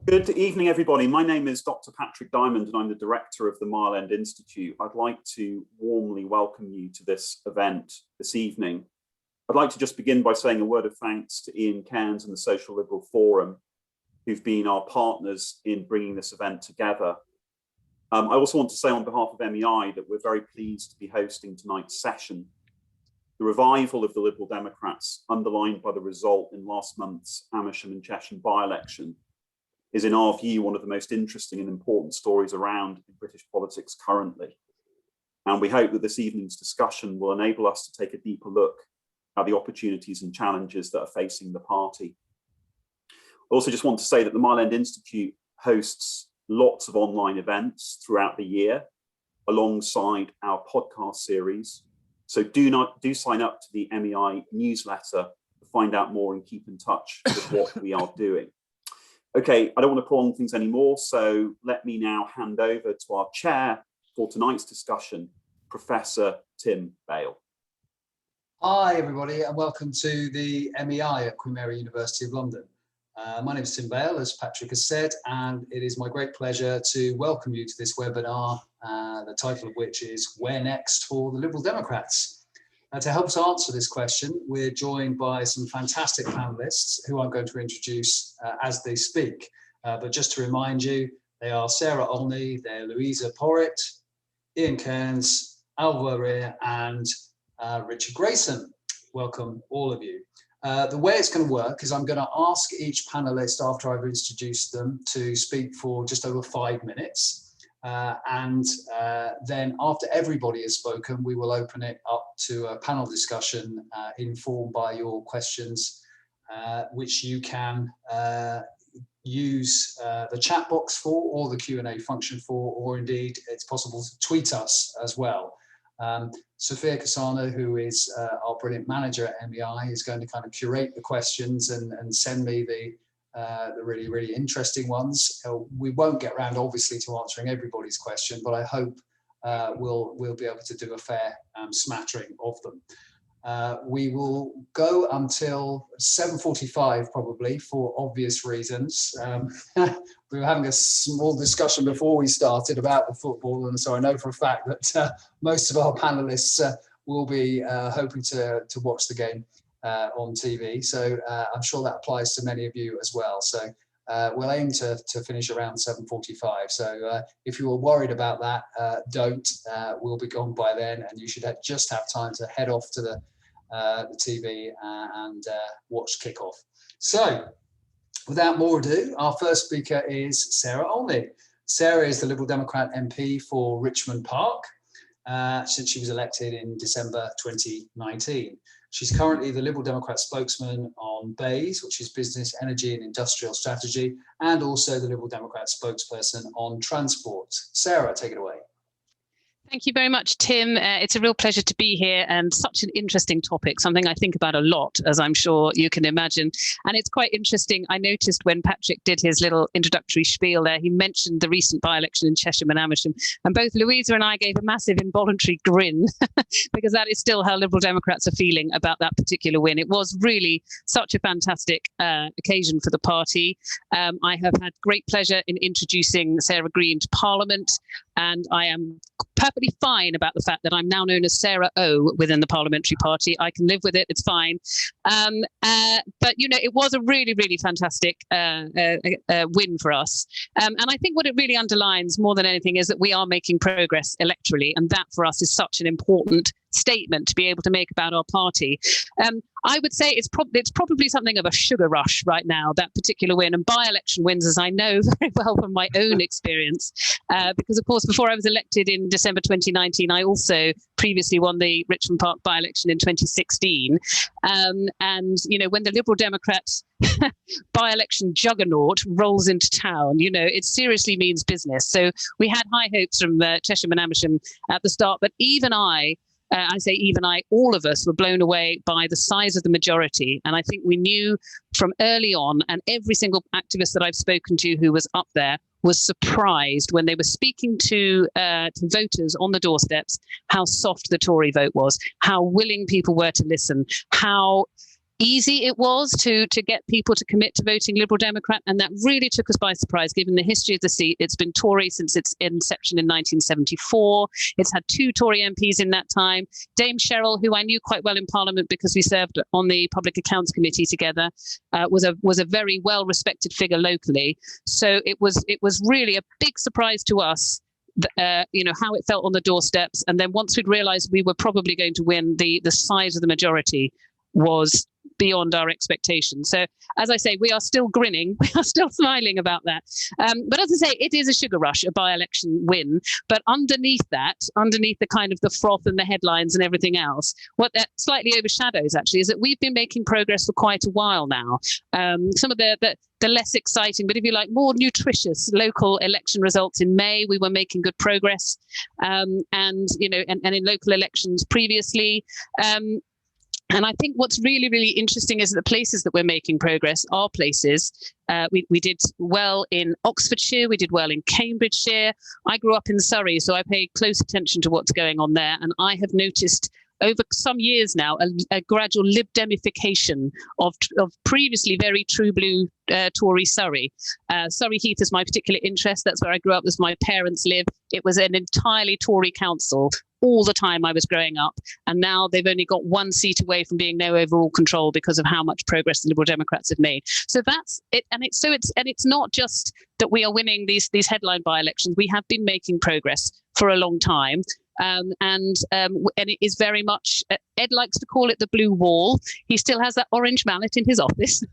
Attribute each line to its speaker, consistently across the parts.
Speaker 1: Good evening, everybody. My name is Dr. Patrick Diamond, and I'm the director of the Mile End Institute. I'd like to warmly welcome you to this event this evening. I'd like to just begin by saying a word of thanks to Ian Kearns and the Social Liberal Forum, who've been our partners in bringing this event together. I also want to say on behalf of MEI that we're very pleased to be hosting tonight's session. The revival of the Liberal Democrats, underlined by the result in last month's Amersham and Chesham by-election, is in our view one of the most interesting and important stories around in British politics currently. And we hope that this evening's discussion will enable us to take a deeper look at the opportunities and challenges that are facing the party. I also just want to say that the Mile End Institute hosts lots of online events throughout the year alongside our podcast series. So do sign up to the MEI newsletter to find out more and keep in touch with what we are doing. Okay, I don't want to prolong things anymore, so let me now hand over to our chair for tonight's discussion, Professor Tim Bale.
Speaker 2: Hi, everybody, and welcome to the MEI at Queen Mary University of London. My name is Tim Bale, as Patrick has said, and it is my great pleasure to welcome you to this webinar, the title of which is Where Next for the Liberal Democrats? To help us answer this question, we're joined by some fantastic panelists who I'm going to introduce as they speak. But just to remind you, they are Sarah Olney, they're Luisa Porritt, Ian Kearns, Alva, and Richard Grayson. Welcome, all of you. The way it's going to work is I'm going to ask each panelist after I've introduced them to speak for just over 5 minutes. Then after everybody has spoken, we will open it up to a panel discussion informed by your questions, which you can use the chat box for, or the Q&A function for, or indeed it's possible to tweet us as well. Sophia Cassano, who is our brilliant manager at MEI, is going to kind of curate the questions and send me the really, really interesting ones. We won't get around, obviously, to answering everybody's question, but I hope we'll be able to do a fair smattering of them. We will go until 7:45 probably, for obvious reasons. We were having a small discussion before we started about the football, and so I know for a fact that most of our panelists will be hoping to watch the game on TV, so I'm sure that applies to many of you as well. So we'll aim to finish around 7:45. So if you were worried about that, don't. We'll be gone by then, and you should just have time to head off to the TV and watch kickoff. So without more ado, our first speaker is Sarah Olney. Sarah is the Liberal Democrat MP for Richmond Park since she was elected in December 2019. She's currently the Liberal Democrat spokesman on BEIS, which is Business, Energy and Industrial Strategy, and also the Liberal Democrat spokesperson on transport. Sarah, take it away.
Speaker 3: Thank you very much, Tim. It's a real pleasure to be here, and such an interesting topic, something I think about a lot, as I'm sure you can imagine. And it's quite interesting. I noticed when Patrick did his little introductory spiel there, he mentioned the recent by-election in Chesham and Amersham, and both Louisa and I gave a massive involuntary grin because that is still how Liberal Democrats are feeling about that particular win. It was really such a fantastic occasion for the party. I have had great pleasure in introducing Sarah Green to Parliament, and I am perfectly fine about the fact that I'm now known as Sarah O within the parliamentary party. I can live with it, it's fine. But, you know, it was a really, really fantastic win for us. And I think what it really underlines more than anything is that we are making progress electorally. And that for us is such an important statement to be able to make about our party. I would say it's probably something of a sugar rush right now, that particular win, and by-election wins, as I know very well from my own experience, because of course before I was elected in December 2019, I also previously won the Richmond Park by-election in 2016, and you know, when the Liberal Democrats by-election juggernaut rolls into town, you know, it seriously means business. So we had high hopes from Chesham and Amersham at the start, but even I say even I, all of us were blown away by the size of the majority. And I think we knew from early on, and every single activist that I've spoken to who was up there was surprised when they were speaking to voters on the doorsteps, how soft the Tory vote was, how willing people were to listen, how easy it was to get people to commit to voting Liberal Democrat, and that really took us by surprise given the history of the seat. It's been Tory since its inception in 1974. It's had 2 Tory MPs in that time. Dame Cheryl, who I knew quite well in Parliament because we served on the Public Accounts Committee together, was a very well respected figure locally. So it was really a big surprise to us, how it felt on the doorsteps. And then once we'd realised we were probably going to win, the size of the majority was beyond our expectations. So as I say, we are still grinning, we are still smiling about that. But as I say, it is a sugar rush, a by-election win. But underneath the kind of the froth and the headlines and everything else, what that slightly overshadows actually is that we've been making progress for quite a while now. Some of the less exciting, but if you like, more nutritious local election results in May, we were making good progress. And in local elections previously. And I think what's really, really interesting is that the places that we're making progress are places. We did well in Oxfordshire, we did well in Cambridgeshire. I grew up in Surrey, so I pay close attention to what's going on there. And I have noticed over some years now a gradual Lib Demification of previously very true blue Tory Surrey. Surrey Heath is my particular interest. That's where I grew up, as my parents live. It was an entirely Tory council all the time I was growing up, and now they've only got 1 seat away from being no overall control because of how much progress the Liberal Democrats have made. So that's it, and it's not just that we are winning these headline by-elections. We have been making progress for a long time. And it is very much, Ed likes to call it the blue wall. He still has that orange mallet in his office.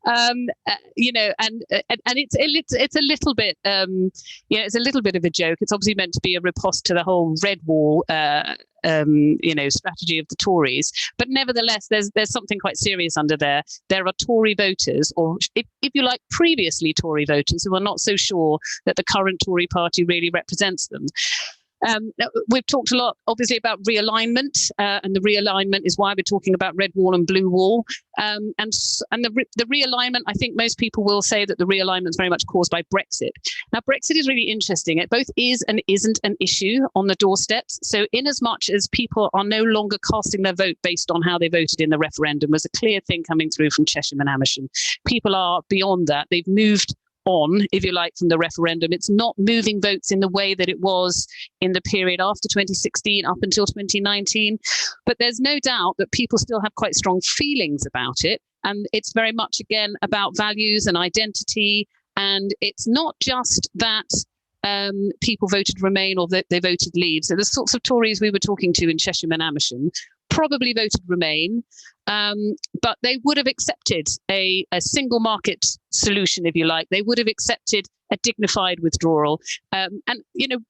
Speaker 3: And it's a little bit, it's a little bit of a joke. It's obviously meant to be a riposte to the whole red wall, strategy of the Tories. But nevertheless, there's something quite serious under there. There are Tory voters, or if you like, previously Tory voters, who are not so sure that the current Tory party really represents them. We've talked a lot, obviously, about realignment, and the realignment is why we're talking about red wall and blue wall. And the realignment, I think most people will say that the realignment is very much caused by Brexit. Now, Brexit is really interesting. It both is and isn't an issue on the doorsteps. So in as much as people are no longer casting their vote based on how they voted in the referendum, was a clear thing coming through from Cheshire and Amersham. People are beyond that. They've moved on, if you like, from the referendum. It's not moving votes in the way that it was in the period after 2016 up until 2019. But there's no doubt that people still have quite strong feelings about it. And it's very much, again, about values and identity. And it's not just that people voted Remain or that they voted Leave. So the sorts of Tories we were talking to in Cheshire and Amersham probably voted Remain, but they would have accepted a single market solution, if you like. They would have accepted a dignified withdrawal.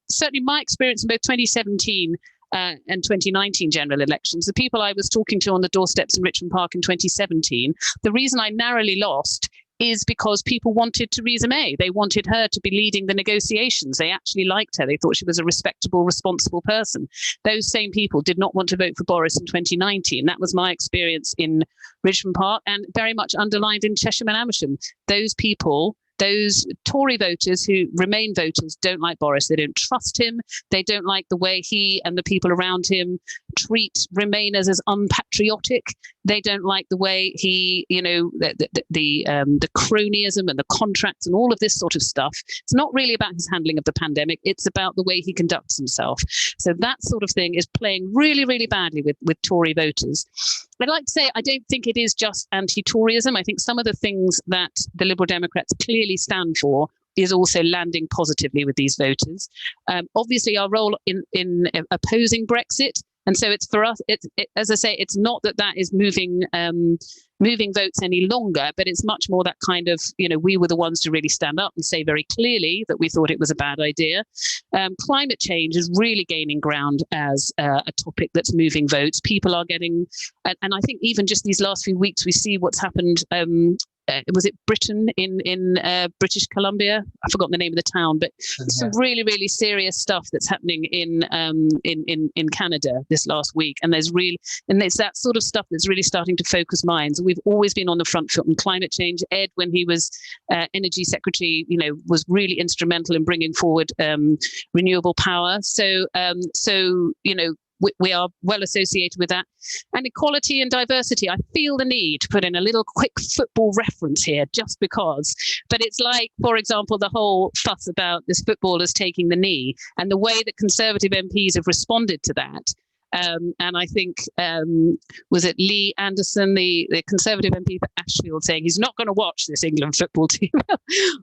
Speaker 3: Certainly my experience in both 2017 and 2019 general elections, the people I was talking to on the doorsteps in Richmond Park in 2017, the reason I narrowly lost is because people wanted Theresa May. They wanted her to be leading the negotiations. They actually liked her. They thought she was a respectable, responsible person. Those same people did not want to vote for Boris in 2019. That was my experience in Richmond Park, and very much underlined in Cheshire and Amersham. Those people, those Tory voters who Remain voters, don't like Boris. They don't trust him. They don't like the way he and the people around him treat Remainers as unpatriotic. They don't like the way he, the cronyism and the contracts and all of this sort of stuff. It's not really about his handling of the pandemic. It's about the way he conducts himself. So that sort of thing is playing really, really badly with Tory voters. I'd like to say I don't think it is just anti-Toryism. I think some of the things that the Liberal Democrats clearly stand for is also landing positively with these voters. Obviously, our role in opposing Brexit. And so it's for us, as I say, it's not that is moving votes any longer, but it's much more that kind of, we were the ones to really stand up and say very clearly that we thought it was a bad idea. Climate change is really gaining ground as a topic that's moving votes. People are getting, and I think even just these last few weeks, we see what's happened. Was it Britain in British Columbia? I've forgotten the name of the town, but some really, really serious stuff that's happening in Canada this last week. And there's that sort of stuff that's really starting to focus minds. We've always been on the front foot on climate change. Ed, when he was Energy Secretary, was really instrumental in bringing forward renewable power. So we are well associated with that. And equality and diversity, I feel the need to put in a little quick football reference here, just because. But it's like, for example, the whole fuss about this footballers taking the knee and the way that Conservative MPs have responded to that. And I think, was it Lee Anderson, the Conservative MP for Ashfield, saying he's not going to watch this England football team.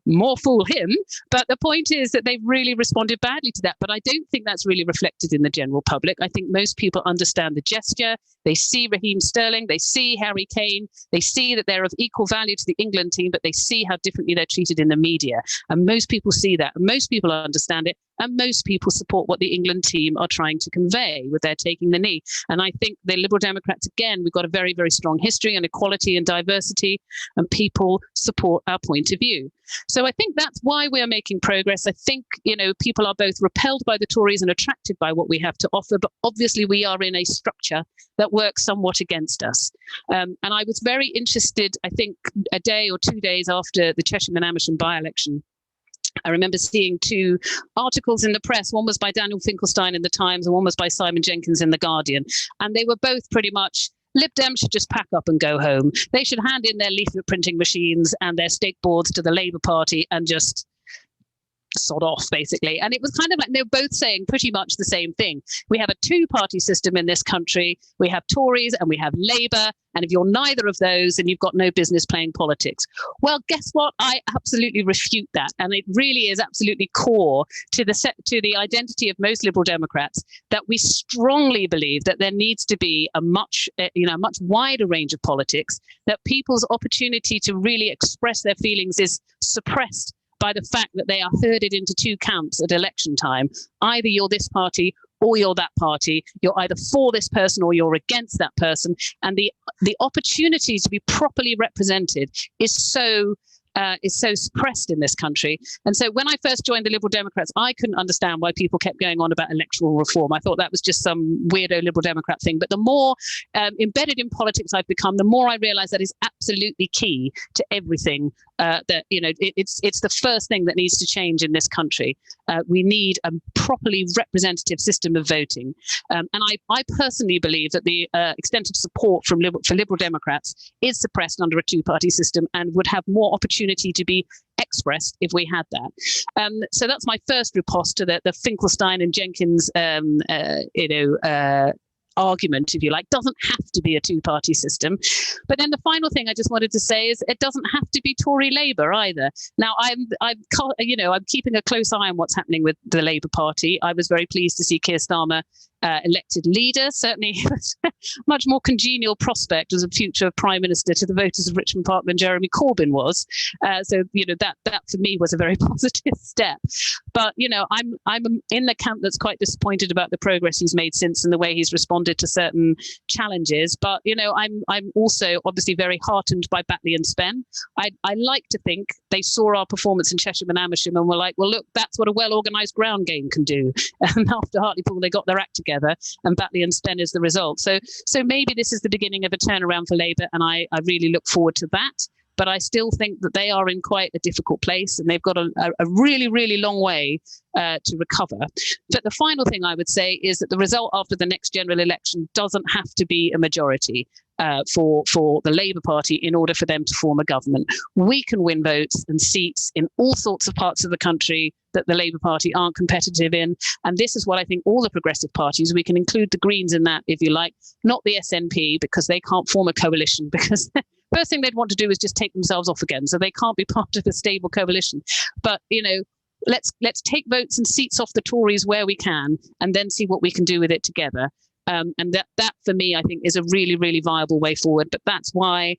Speaker 3: More fool him. But the point is that they've really responded badly to that. But I don't think that's really reflected in the general public. I think most people understand the gesture. They see Raheem Sterling. They see Harry Kane. They see that they're of equal value to the England team, but they see how differently they're treated in the media. And most people see that. And most people understand it. And most people support what the England team are trying to convey with their taking the knee. And I think the Liberal Democrats, again, we've got a very, very strong history on equality and diversity, and people support our point of view. So I think that's why we're making progress. I think, people are both repelled by the Tories and attracted by what we have to offer, but obviously we are in a structure that works somewhat against us. And I was very interested, I think, a day or 2 days after the Chesham and Amersham by-election, I remember seeing two articles in the press. One was by Daniel Finkelstein in the Times and one was by Simon Jenkins in the Guardian. And they were both pretty much, Lib Dem should just pack up and go home. They should hand in their leaflet printing machines and their stake boards to the Labour Party and just sod off, basically. And it was kind of like they were both saying pretty much the same thing. We have a two-party system in this country. We have Tories and we have Labour. And if you're neither of those, then you've got no business playing politics. Well, guess what? I absolutely refute that. And it really is absolutely core to the identity of most Liberal Democrats that we strongly believe that there needs to be a much wider range of politics, that people's opportunity to really express their feelings is suppressed by the fact that they are herded into two camps at election time. Either you're this party or you're that party. You're either for this person or you're against that person. And the opportunity to be properly represented is so suppressed in this country. And so when I first joined the Liberal Democrats, I couldn't understand why people kept going on about electoral reform. I thought that was just some weirdo Liberal Democrat thing. But the more embedded in politics I've become, the more I realize that is absolutely key to everything. It's the first thing that needs to change in this country. We need a properly representative system of voting. And I personally believe that the extent of support for Liberal Democrats is suppressed under a two-party system and would have more opportunity to be expressed if we had that. So that's my first riposte to the Finkelstein and Jenkins argument, if you like. Doesn't have to be a two-party system. But then the final thing I just wanted to say is it doesn't have to be Tory Labour either. Now, I'm keeping a close eye on what's happening with the Labour Party. I was very pleased to see Keir Starmer elected leader. Certainly a much more congenial prospect as a future prime minister to the voters of Richmond Park than Jeremy Corbyn was. So that for me was a very positive step. But I'm in the camp that's quite disappointed about the progress he's made since and the way he's responded to certain challenges. But I'm also obviously very heartened by Batley and Spen. I like to think they saw our performance in Chesham and Amersham and were like, well, look, that's what a well-organised ground game can do. And after Hartlepool, they got their act together, and Batley and Spen is the result. So maybe this is the beginning of a turnaround for Labour, and I really look forward to that. But I still think that they are in quite a difficult place, and they've got a really, really long way to recover. But the final thing I would say is that the result after the next general election doesn't have to be a majority for the Labour Party in order for them to form a government. We can win votes and seats in all sorts of parts of the country that the Labour Party aren't competitive in. And this is what I think all the progressive parties, we can include the Greens in that, if you like, not the SNP, because they can't form a coalition, because first thing they'd want to do is just take themselves off again. So they can't be part of a stable coalition. But, let's take votes and seats off the Tories where we can, and then see what we can do with it together. And that for me, I think, is a really, really viable way forward. But that's why.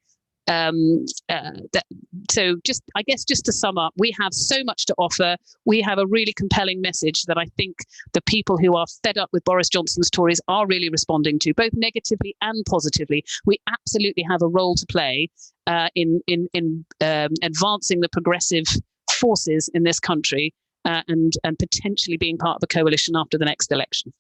Speaker 3: So just to sum up, we have so much to offer. We have a really compelling message that I think the people who are fed up with Boris Johnson's Tories are really responding to, both negatively and positively. We absolutely have a role to play in advancing the progressive forces in this country and potentially being part of a coalition after the next election.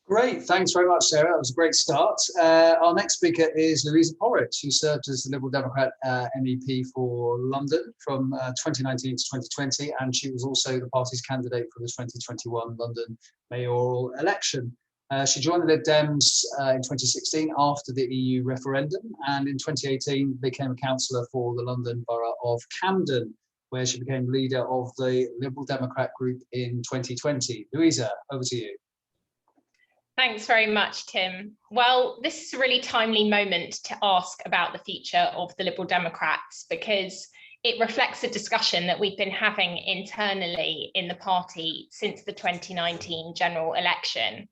Speaker 2: Great, thanks very much, Sarah. That was a great start. Our next speaker is Louisa Porritt, who served as the Liberal Democrat MEP for London from 2019 to 2020, and she was also the party's candidate for the 2021 London mayoral election. She joined the Lib Dems in 2016 after the EU referendum, and in 2018 became a councillor for the London Borough of Camden, where she became leader of the Liberal Democrat group in 2020. Louisa, over to you.
Speaker 4: Thanks very much, Tim. Well, this is a really timely moment to ask about the future of the Liberal Democrats, because it reflects a discussion that we've been having internally in the party since the 2019 general election.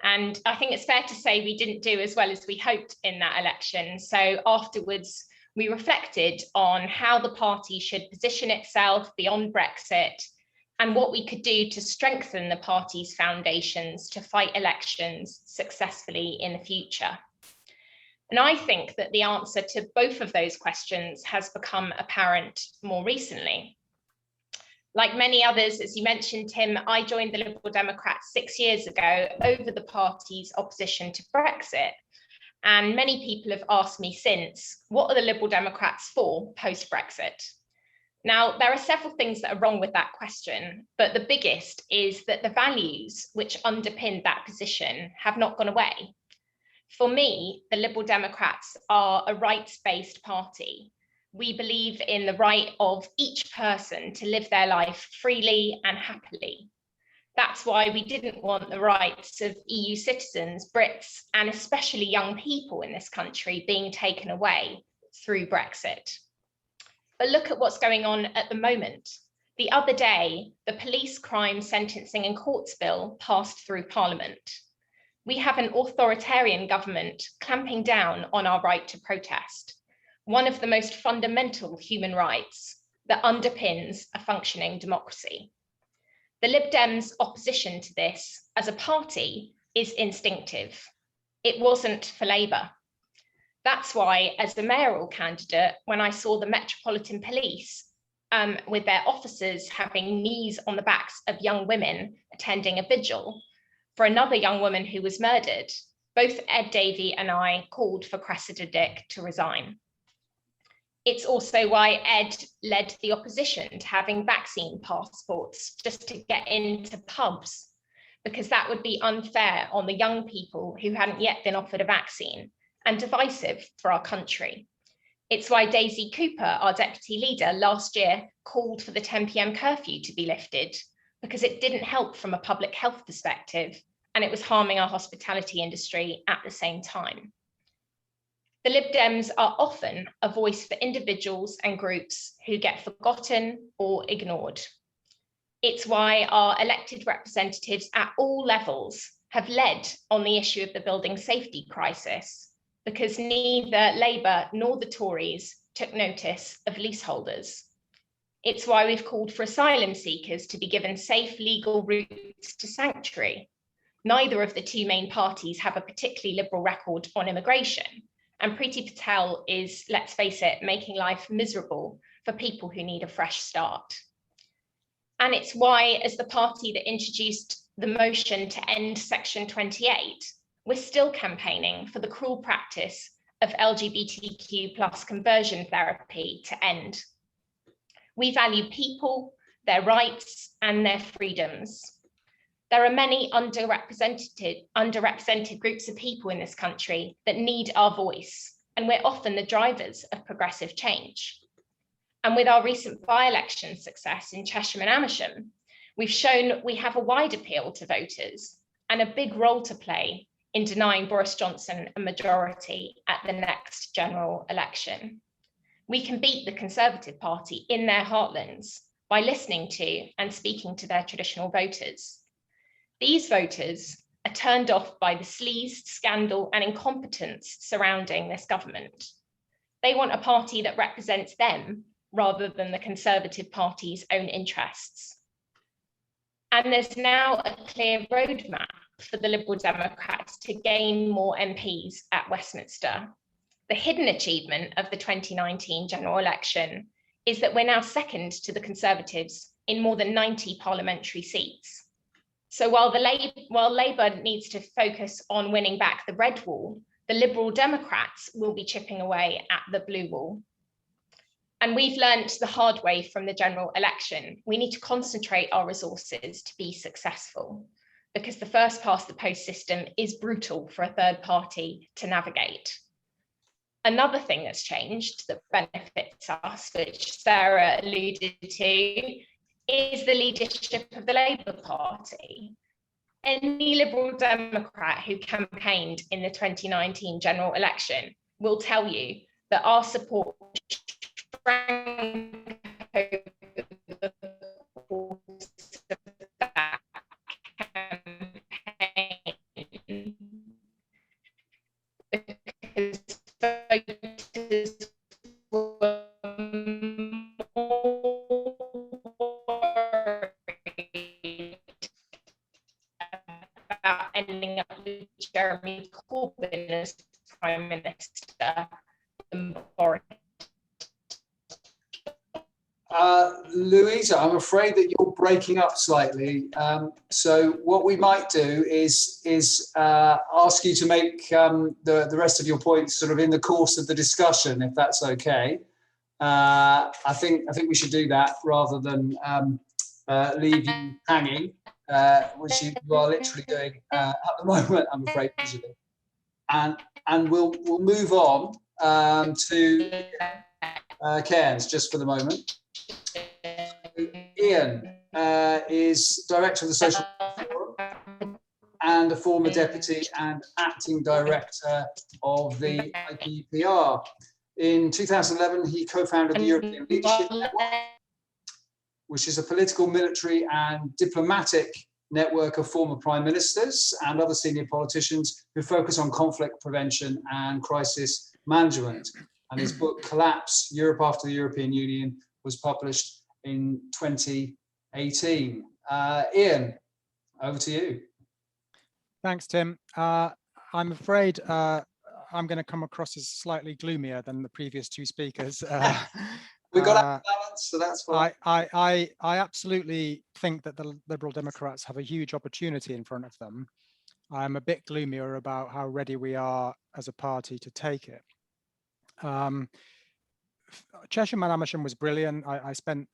Speaker 4: And I think it's fair to say we didn't do as well as we hoped in that election. So afterwards, we reflected on how the party should position itself beyond Brexit and what we could do to strengthen the party's foundations to fight elections successfully in the future. And I think that the answer to both of those questions has become apparent more recently. Like many others, as you mentioned, Tim, I joined the Liberal Democrats 6 years ago over the party's opposition to Brexit. And many people have asked me since, what are the Liberal Democrats for post-Brexit? Now, there are several things that are wrong with that question, but the biggest is that the values which underpin that position have not gone away. For me, the Liberal Democrats are a rights-based party. We believe in the right of each person to live their life freely and happily. That's why we didn't want the rights of EU citizens, Brits, and especially young people in this country being taken away through Brexit. But look at what's going on at the moment. The other day, the Police Crime Sentencing and Courts Bill passed through Parliament. We have an authoritarian government clamping down on our right to protest, one of the most fundamental human rights that underpins a functioning democracy. The Lib Dems' opposition to this as a party is instinctive. It wasn't for Labour. That's why, as the mayoral candidate, when I saw the Metropolitan Police with their officers having knees on the backs of young women attending a vigil for another young woman who was murdered, both Ed Davey and I called for Cressida Dick to resign. It's also why Ed led the opposition to having vaccine passports just to get into pubs, because that would be unfair on the young people who hadn't yet been offered a vaccine and divisive for our country. It's why Daisy Cooper, our deputy leader, last year called for the 10 p.m. curfew to be lifted, because it didn't help from a public health perspective, and it was harming our hospitality industry at the same time. The Lib Dems are often a voice for individuals and groups who get forgotten or ignored. It's why our elected representatives at all levels have led on the issue of the building safety crisis, because neither Labour nor the Tories took notice of leaseholders. It's why we've called for asylum seekers to be given safe legal routes to sanctuary. Neither of the two main parties have a particularly liberal record on immigration, and Priti Patel is, let's face it, making life miserable for people who need a fresh start. And it's why, as the party that introduced the motion to end Section 28, we're still campaigning for the cruel practice of LGBTQ+ conversion therapy to end. We value people, their rights, and their freedoms. There are many underrepresented groups of people in this country that need our voice, and we're often the drivers of progressive change. And with our recent by-election success in Chesham and Amersham, we've shown we have a wide appeal to voters and a big role to play in denying Boris Johnson a majority at the next general election. We can beat the Conservative Party in their heartlands by listening to and speaking to their traditional voters. These voters are turned off by the sleaze, scandal, and incompetence surrounding this government. They want a party that represents them rather than the Conservative Party's own interests. And there's now a clear roadmap for the Liberal Democrats to gain more MPs at Westminster. The hidden achievement of the 2019 general election is that we're now second to the Conservatives in more than 90 parliamentary seats. So while Labour needs to focus on winning back the red wall, the Liberal Democrats will be chipping away at the blue wall. And we've learned the hard way from the general election. We need to concentrate our resources to be successful, because the first past the post system is brutal for a third party to navigate. Another thing that's changed that benefits us, which Sarah alluded to, is the leadership of the Labour Party. Any Liberal Democrat who campaigned in the 2019 general election will tell you that our support shrank over the course of that campaign, because voters were more worried about ending up with Jeremy Corbyn as Prime Minister than Boris.
Speaker 2: Louisa, I'm afraid that you're breaking up slightly. So what we might do is ask you to make the rest of your points sort of in the course of the discussion, if that's okay. I think we should do that rather than leave you hanging, which you are literally doing at the moment, I'm afraid, visually. And we'll move on to Kearns just for the moment. Ian is director of the Social Forum and a former deputy and acting director of the IPPR. In 2011, he co-founded the European Leadership Network, which is a political, military and diplomatic network of former prime ministers and other senior politicians who focus on conflict prevention and crisis management. And his book, Collapse, Europe After the European Union, was published in 2018. Ian, over to you.
Speaker 5: Thanks, Tim. I'm afraid I'm going to come across as slightly gloomier than the previous two speakers.
Speaker 2: We've got our balance, so that's fine.
Speaker 5: I absolutely think that the Liberal Democrats have a huge opportunity in front of them. I'm a bit gloomier about how ready we are as a party to take it. Cheshire Man Amersham was brilliant. I spent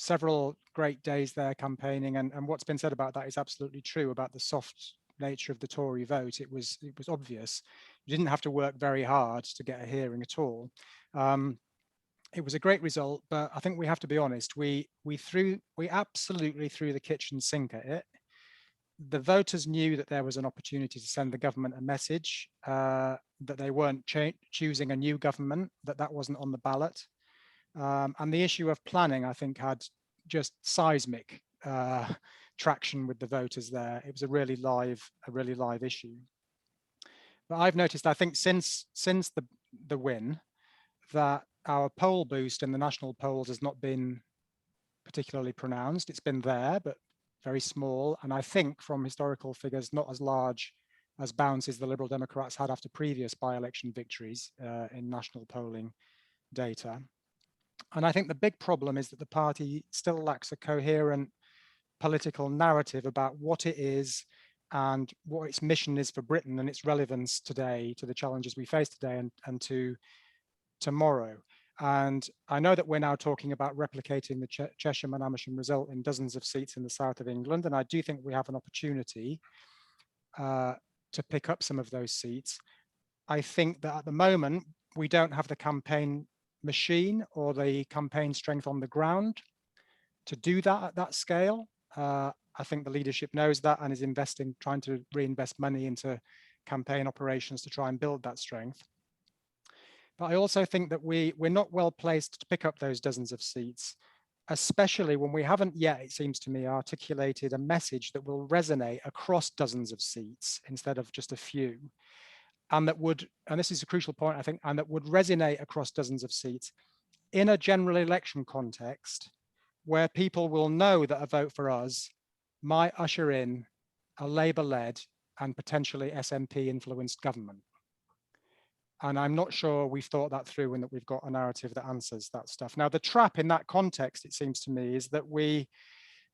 Speaker 5: several great days there campaigning, and what's been said about that is absolutely true about the soft nature of the Tory vote. It was obvious. You didn't have to work very hard to get a hearing at all. It was a great result, but I think we have to be honest. We absolutely threw the kitchen sink at it. The voters knew that there was an opportunity to send the government a message that they weren't choosing a new government, that wasn't on the ballot. And the issue of planning, I think, had just seismic traction with the voters there. It was a really live issue. But I've noticed, I think, since the win, that our poll boost in the national polls has not been particularly pronounced. It's been there, but very small. And I think from historical figures, not as large as bounces the Liberal Democrats had after previous by-election victories in national polling data. And I think the big problem is that the party still lacks a coherent political narrative about what it is and what its mission is for Britain and its relevance today to the challenges we face today and to tomorrow. And I know that we're now talking about replicating the Cheshire Man Amersham result in dozens of seats in the south of England. And I do think we have an opportunity to pick up some of those seats. I think that at the moment, we don't have the campaign machine or the campaign strength on the ground to do that at that scale. I think the leadership knows that and is trying to reinvest money into campaign operations to try and build that strength. But I also think that we're not well placed to pick up those dozens of seats, especially when we haven't yet, it seems to me, articulated a message that will resonate across dozens of seats instead of just a few. And that would, and this is a crucial point, I think, and that would resonate across dozens of seats in a general election context where people will know that a vote for us might usher in a Labour-led and potentially SNP-influenced government. And I'm not sure we've thought that through and that we've got a narrative that answers that stuff. Now, the trap in that context, it seems to me, is that we,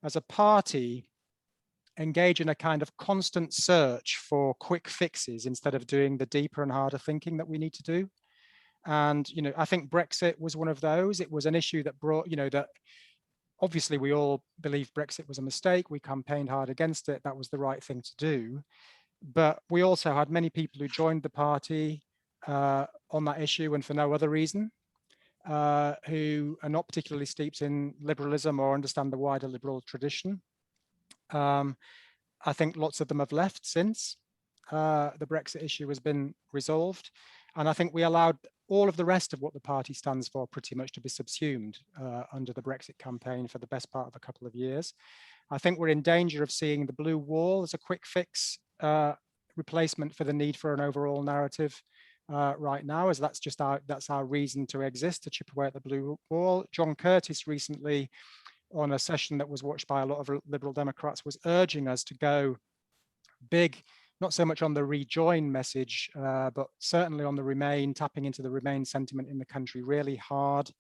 Speaker 5: as a party, engage in a kind of constant search for quick fixes instead of doing the deeper and harder thinking that we need to do. And, I think Brexit was one of those. It was an issue that brought, that Obviously, we all believe Brexit was a mistake. We campaigned hard against it. That was the right thing to do. But we also had many people who joined the party on that issue and for no other reason, who are not particularly steeped in liberalism or understand the wider liberal tradition. I think lots of them have left since the Brexit issue has been resolved. And I think we allowed all of the rest of what the party stands for pretty much to be subsumed under the Brexit campaign for the best part of a couple of years. I think we're in danger of seeing the blue wall as a quick fix replacement for the need for an overall narrative right now, as that's our reason to exist, to chip away at the blue wall. John Curtis recently, on a session that was watched by a lot of Liberal Democrats, was urging us to go big, not so much on the rejoin message, but certainly on the Remain, tapping into the Remain sentiment in the country really hard.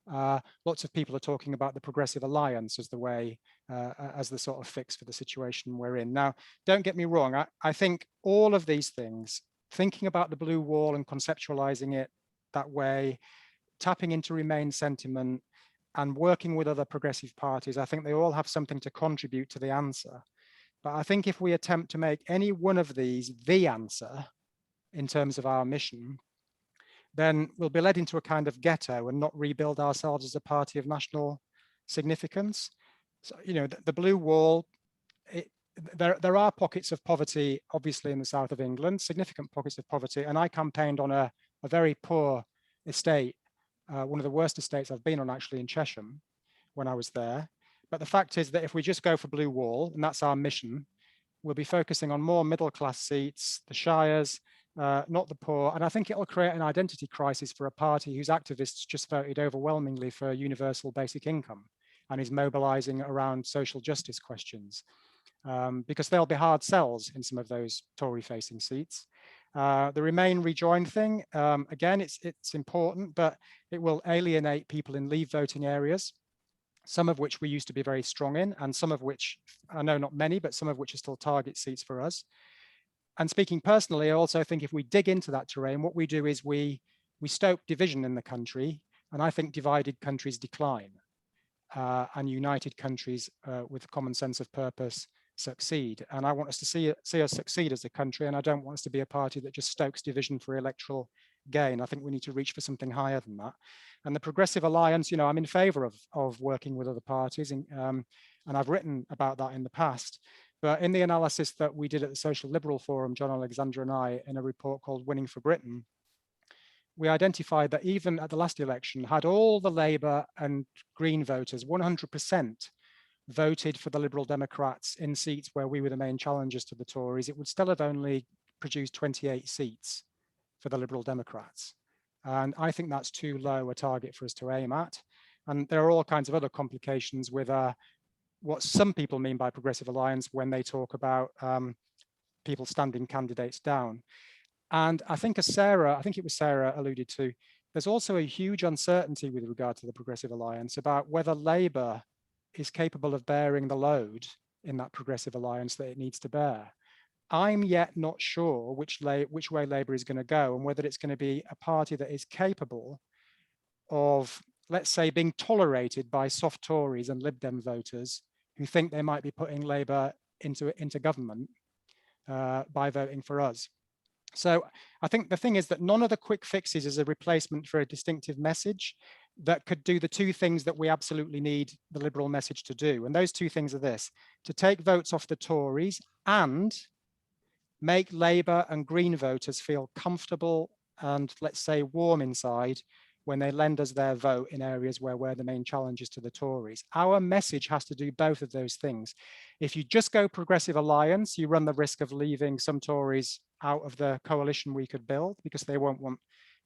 Speaker 5: Lots of people are talking about the Progressive Alliance as the way, as the sort of fix for the situation we're in. Now, don't get me wrong, I think all of these things, thinking about the blue wall and conceptualizing it that way, tapping into Remain sentiment and working with other progressive parties, I think they all have something to contribute to the answer. But I think if we attempt to make any one of these the answer in terms of our mission, then we'll be led into a kind of ghetto and not rebuild ourselves as a party of national significance. So, you know, the blue wall, there are pockets of poverty, obviously, in the south of England, significant pockets of poverty. And I campaigned on a very poor estate, one of the worst estates I've been on, actually, in Chesham when I was there. But the fact is that if we just go for blue wall, and that's our mission, we'll be focusing on more middle class seats, the shires, not the poor. And I think it'll create an identity crisis for a party whose activists just voted overwhelmingly for universal basic income and is mobilizing around social justice questions, because there'll be hard sells in some of those Tory facing seats. The Remain rejoin thing, again, it's important, but it will alienate people in Leave voting areas, some of which we used to be very strong in, and some of which, I know not many, but some of which are still target seats for us. And speaking personally, I also think if we dig into that terrain, what we do is we stoke division in the country, and I think divided countries decline, and united countries with common sense of purpose succeed. And I want us to see us succeed as a country, and I don't want us to be a party that just stokes division for electoral gain. I think we need to reach for something higher than that. And the Progressive Alliance, you know, I'm in favor of working with other parties, and I've written about that in the past. But in the analysis that we did at the Social Liberal Forum, John Alexander and I, in a report called Winning for Britain, we identified that even at the last election, had all the Labour and Green voters, 100%, voted for the Liberal Democrats in seats where we were the main challengers to the Tories, it would still have only produced 28 seats for the Liberal Democrats. And I think that's too low a target for us to aim at. And there are all kinds of other complications with what some people mean by Progressive Alliance when they talk about people standing candidates down. And I think I think it was Sarah alluded to, there's also a huge uncertainty with regard to the Progressive Alliance about whether Labour is capable of bearing the load in that Progressive Alliance that it needs to bear. I'm yet not sure which way Labour is going to go, and whether it's going to be a party that is capable of, let's say, being tolerated by soft Tories and Lib Dem voters who think they might be putting Labour into government by voting for us. So I think the thing is that none of the quick fixes is a replacement for a distinctive message that could do the two things that we absolutely need the Liberal message to do. And those two things are this: to take votes off the Tories and make Labour and Green voters feel comfortable and, let's say, warm inside when they lend us their vote in areas where we're the main challenges to the Tories. Our message has to do both of those things. If you just go Progressive Alliance, you run the risk of leaving some Tories out of the coalition we could build because they won't want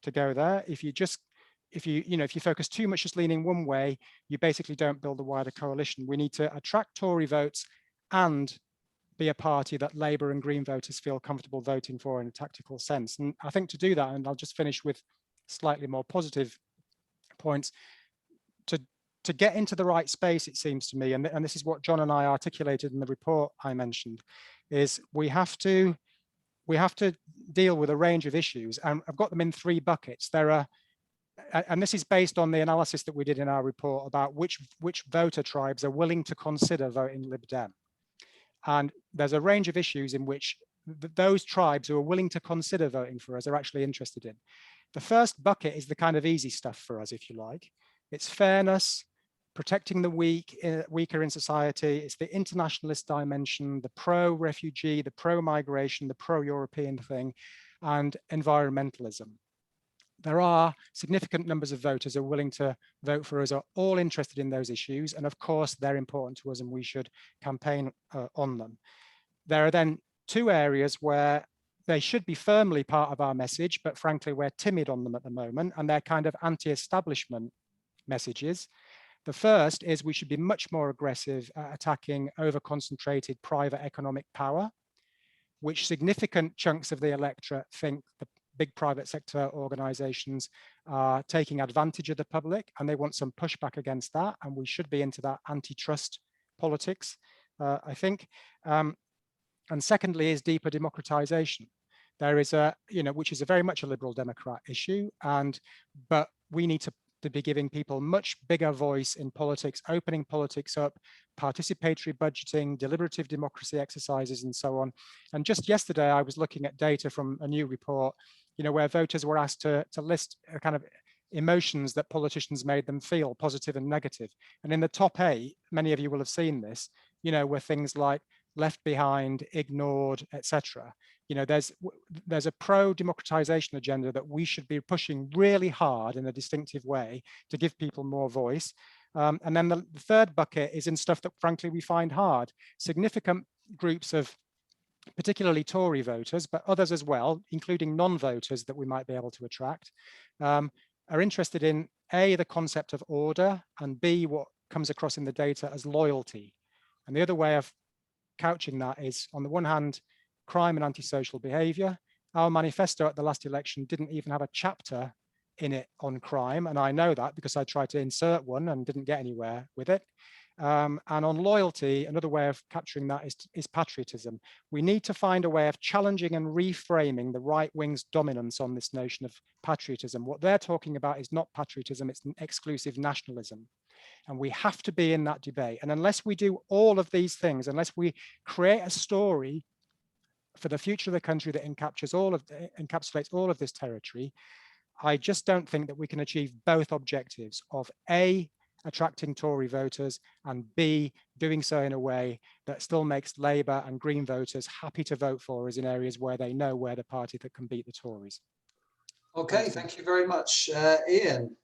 Speaker 5: to go there. If you focus too much just leaning one way, you basically don't build a wider coalition. We need to attract Tory votes and be a party that Labour and Green voters feel comfortable voting for in a tactical sense. And I think to do that, and I'll just finish with slightly more positive points, to get into the right space, it seems to me, and this is what John and I articulated in the report I mentioned, is we have to deal with a range of issues, and I've got them in three buckets. There are and this is based on the analysis that we did in our report about which voter tribes are willing to consider voting Lib Dem. And there's a range of issues in which those tribes who are willing to consider voting for us are actually interested in. The first bucket is the kind of easy stuff for us, if you like. It's fairness, protecting the weaker in society. It's the internationalist dimension, the pro-refugee, the pro-migration, the pro-European thing, and environmentalism. There are significant numbers of voters who are willing to vote for us, are all interested in those issues. And of course, they're important to us and we should campaign on them. There are then two areas where they should be firmly part of our message, but frankly, we're timid on them at the moment, and they're kind of anti-establishment messages. The first is we should be much more aggressive at attacking over-concentrated private economic power, which significant chunks of the electorate think the big private sector organizations are taking advantage of the public, and they want some pushback against that, and we should be into that antitrust politics, I think. And secondly is deeper democratization. There is a, which is a very much a Liberal Democrat issue, but we need to be giving people much bigger voice in politics, opening politics up, participatory budgeting, deliberative democracy exercises, and so on. And just yesterday, I was looking at data from a new report, where voters were asked to list a kind of emotions that politicians made them feel, positive and negative. And in the top 8, many of you will have seen this, were things like left behind, ignored, etc. There's a pro-democratization agenda that we should be pushing really hard in a distinctive way to give people more voice. And then the third bucket is in stuff that frankly we find hard. Significant groups of particularly Tory voters, but others as well, including non-voters that we might be able to attract, are interested in A, the concept of order, and B, what comes across in the data as loyalty. And the other way of couching that is, on the one hand, crime and antisocial behavior. Our manifesto at the last election didn't even have a chapter in it on crime, and I know that because I tried to insert one and didn't get anywhere with it. And on loyalty, another way of capturing that is patriotism. We need to find a way of challenging and reframing the right wing's dominance on this notion of patriotism. What they're talking about is not patriotism, it's an exclusive nationalism. And we have to be in that debate. And unless we do all of these things, unless we create a story for the future of the country that encapsulates all of this territory, I just don't think that we can achieve both objectives of A, attracting Tory voters, and B, doing so in a way that still makes Labour and Green voters happy to vote for us in areas where they know we're the party that can beat the Tories.
Speaker 2: Okay, thank you very much, Ian.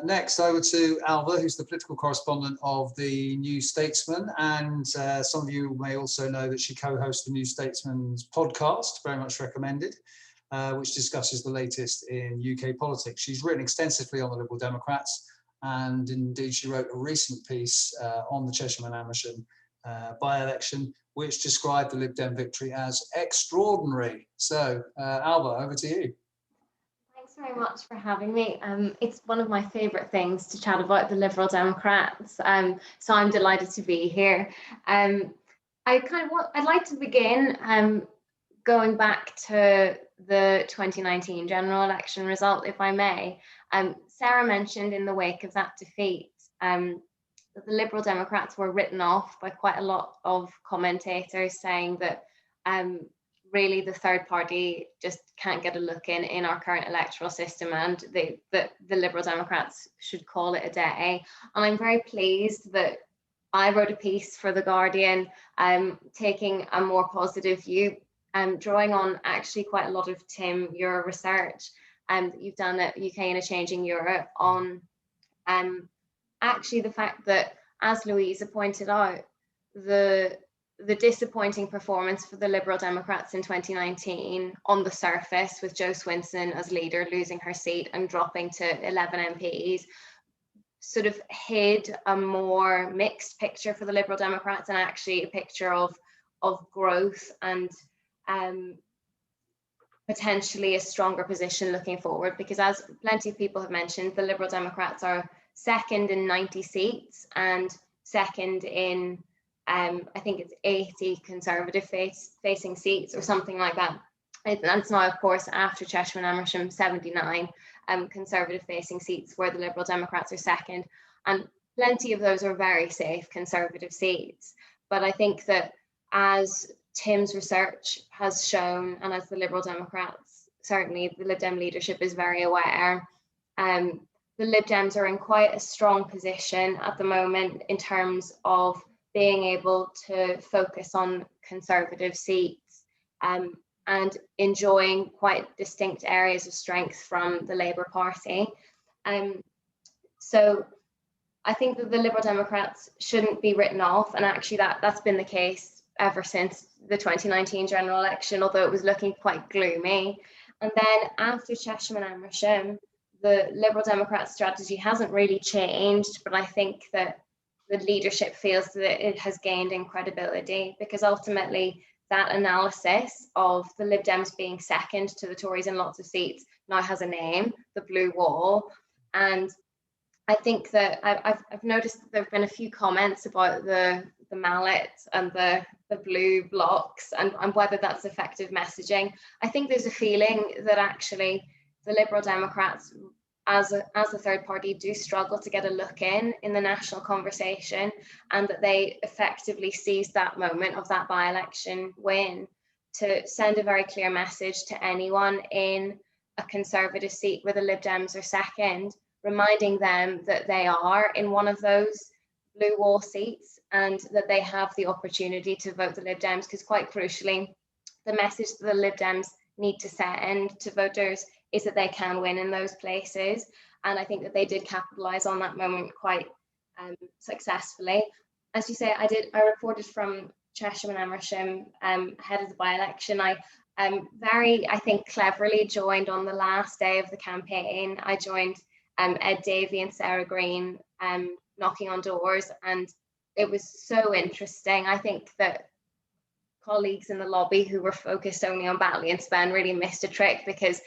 Speaker 2: Next over to Alva, who's the political correspondent of the New Statesman, and some of you may also know that she co-hosts the New Statesman's podcast, very much recommended, which discusses the latest in UK politics. She's written extensively on the Liberal Democrats, and indeed she wrote a recent piece on the Chesham and Amersham by-election, which described the Lib Dem victory as extraordinary. So, Alva, over to you.
Speaker 6: Thanks very much for having me. It's one of my favourite things to chat about the Liberal Democrats, so I'm delighted to be here. I'd like to begin going back to the 2019 general election result, if I may. Sarah mentioned in the wake of that defeat that the Liberal Democrats were written off by quite a lot of commentators, saying that really the third party just can't get a look in our current electoral system, and that the Liberal Democrats should call it a day. And I'm very pleased that I wrote a piece for The Guardian taking a more positive view, drawing on actually quite a lot of, Tim, your research that you've done at UK in a Changing Europe on actually the fact that, as Louisa pointed out, the disappointing performance for the Liberal Democrats in 2019 on the surface, with Jo Swinson as leader losing her seat and dropping to 11 MPs, sort of hid a more mixed picture for the Liberal Democrats, and actually a picture of growth and potentially a stronger position looking forward. Because as plenty of people have mentioned, the Liberal Democrats are second in 90 seats and second in I think it's 80 Conservative facing seats or something like that. And that's now, of course, after Cheshire and Amersham, 79 Conservative facing seats where the Liberal Democrats are second. And plenty of those are very safe Conservative seats. But I think that as Tim's research has shown, and as the Liberal Democrats, certainly the Lib Dem leadership is very aware, the Lib Dems are in quite a strong position at the moment in terms of being able to focus on Conservative seats and enjoying quite distinct areas of strength from the Labour Party. So I think that the Liberal Democrats shouldn't be written off, and actually that's been the case ever since the 2019 general election, although it was looking quite gloomy. And then after Cheshire and Amersham, the Liberal Democrat strategy hasn't really changed, but I think that the leadership feels that it has gained in credibility, because ultimately that analysis of the Lib Dems being second to the Tories in lots of seats now has a name, the Blue Wall. And I think that I've noticed that there have been a few comments about the mallet and the blue blocks and whether that's effective messaging. I think there's a feeling that actually the Liberal Democrats as a third party do struggle to get a look in the national conversation, and that they effectively seized that moment of that by-election win to send a very clear message to anyone in a Conservative seat where the Lib Dems are second, reminding them that they are in one of those blue wall seats and that they have the opportunity to vote the Lib Dems, because quite crucially, the message that the Lib Dems need to send to voters is that they can win in those places. And I think that they did capitalise on that moment quite successfully. As you say, I reported from Cheshire and Amersham ahead of the by-election. I very, I think, cleverly joined on the last day of the campaign. I joined Ed Davey and Sarah Green knocking on doors, and it was so interesting. I think that colleagues in the lobby who were focused only on Batley and Spen really missed a trick, because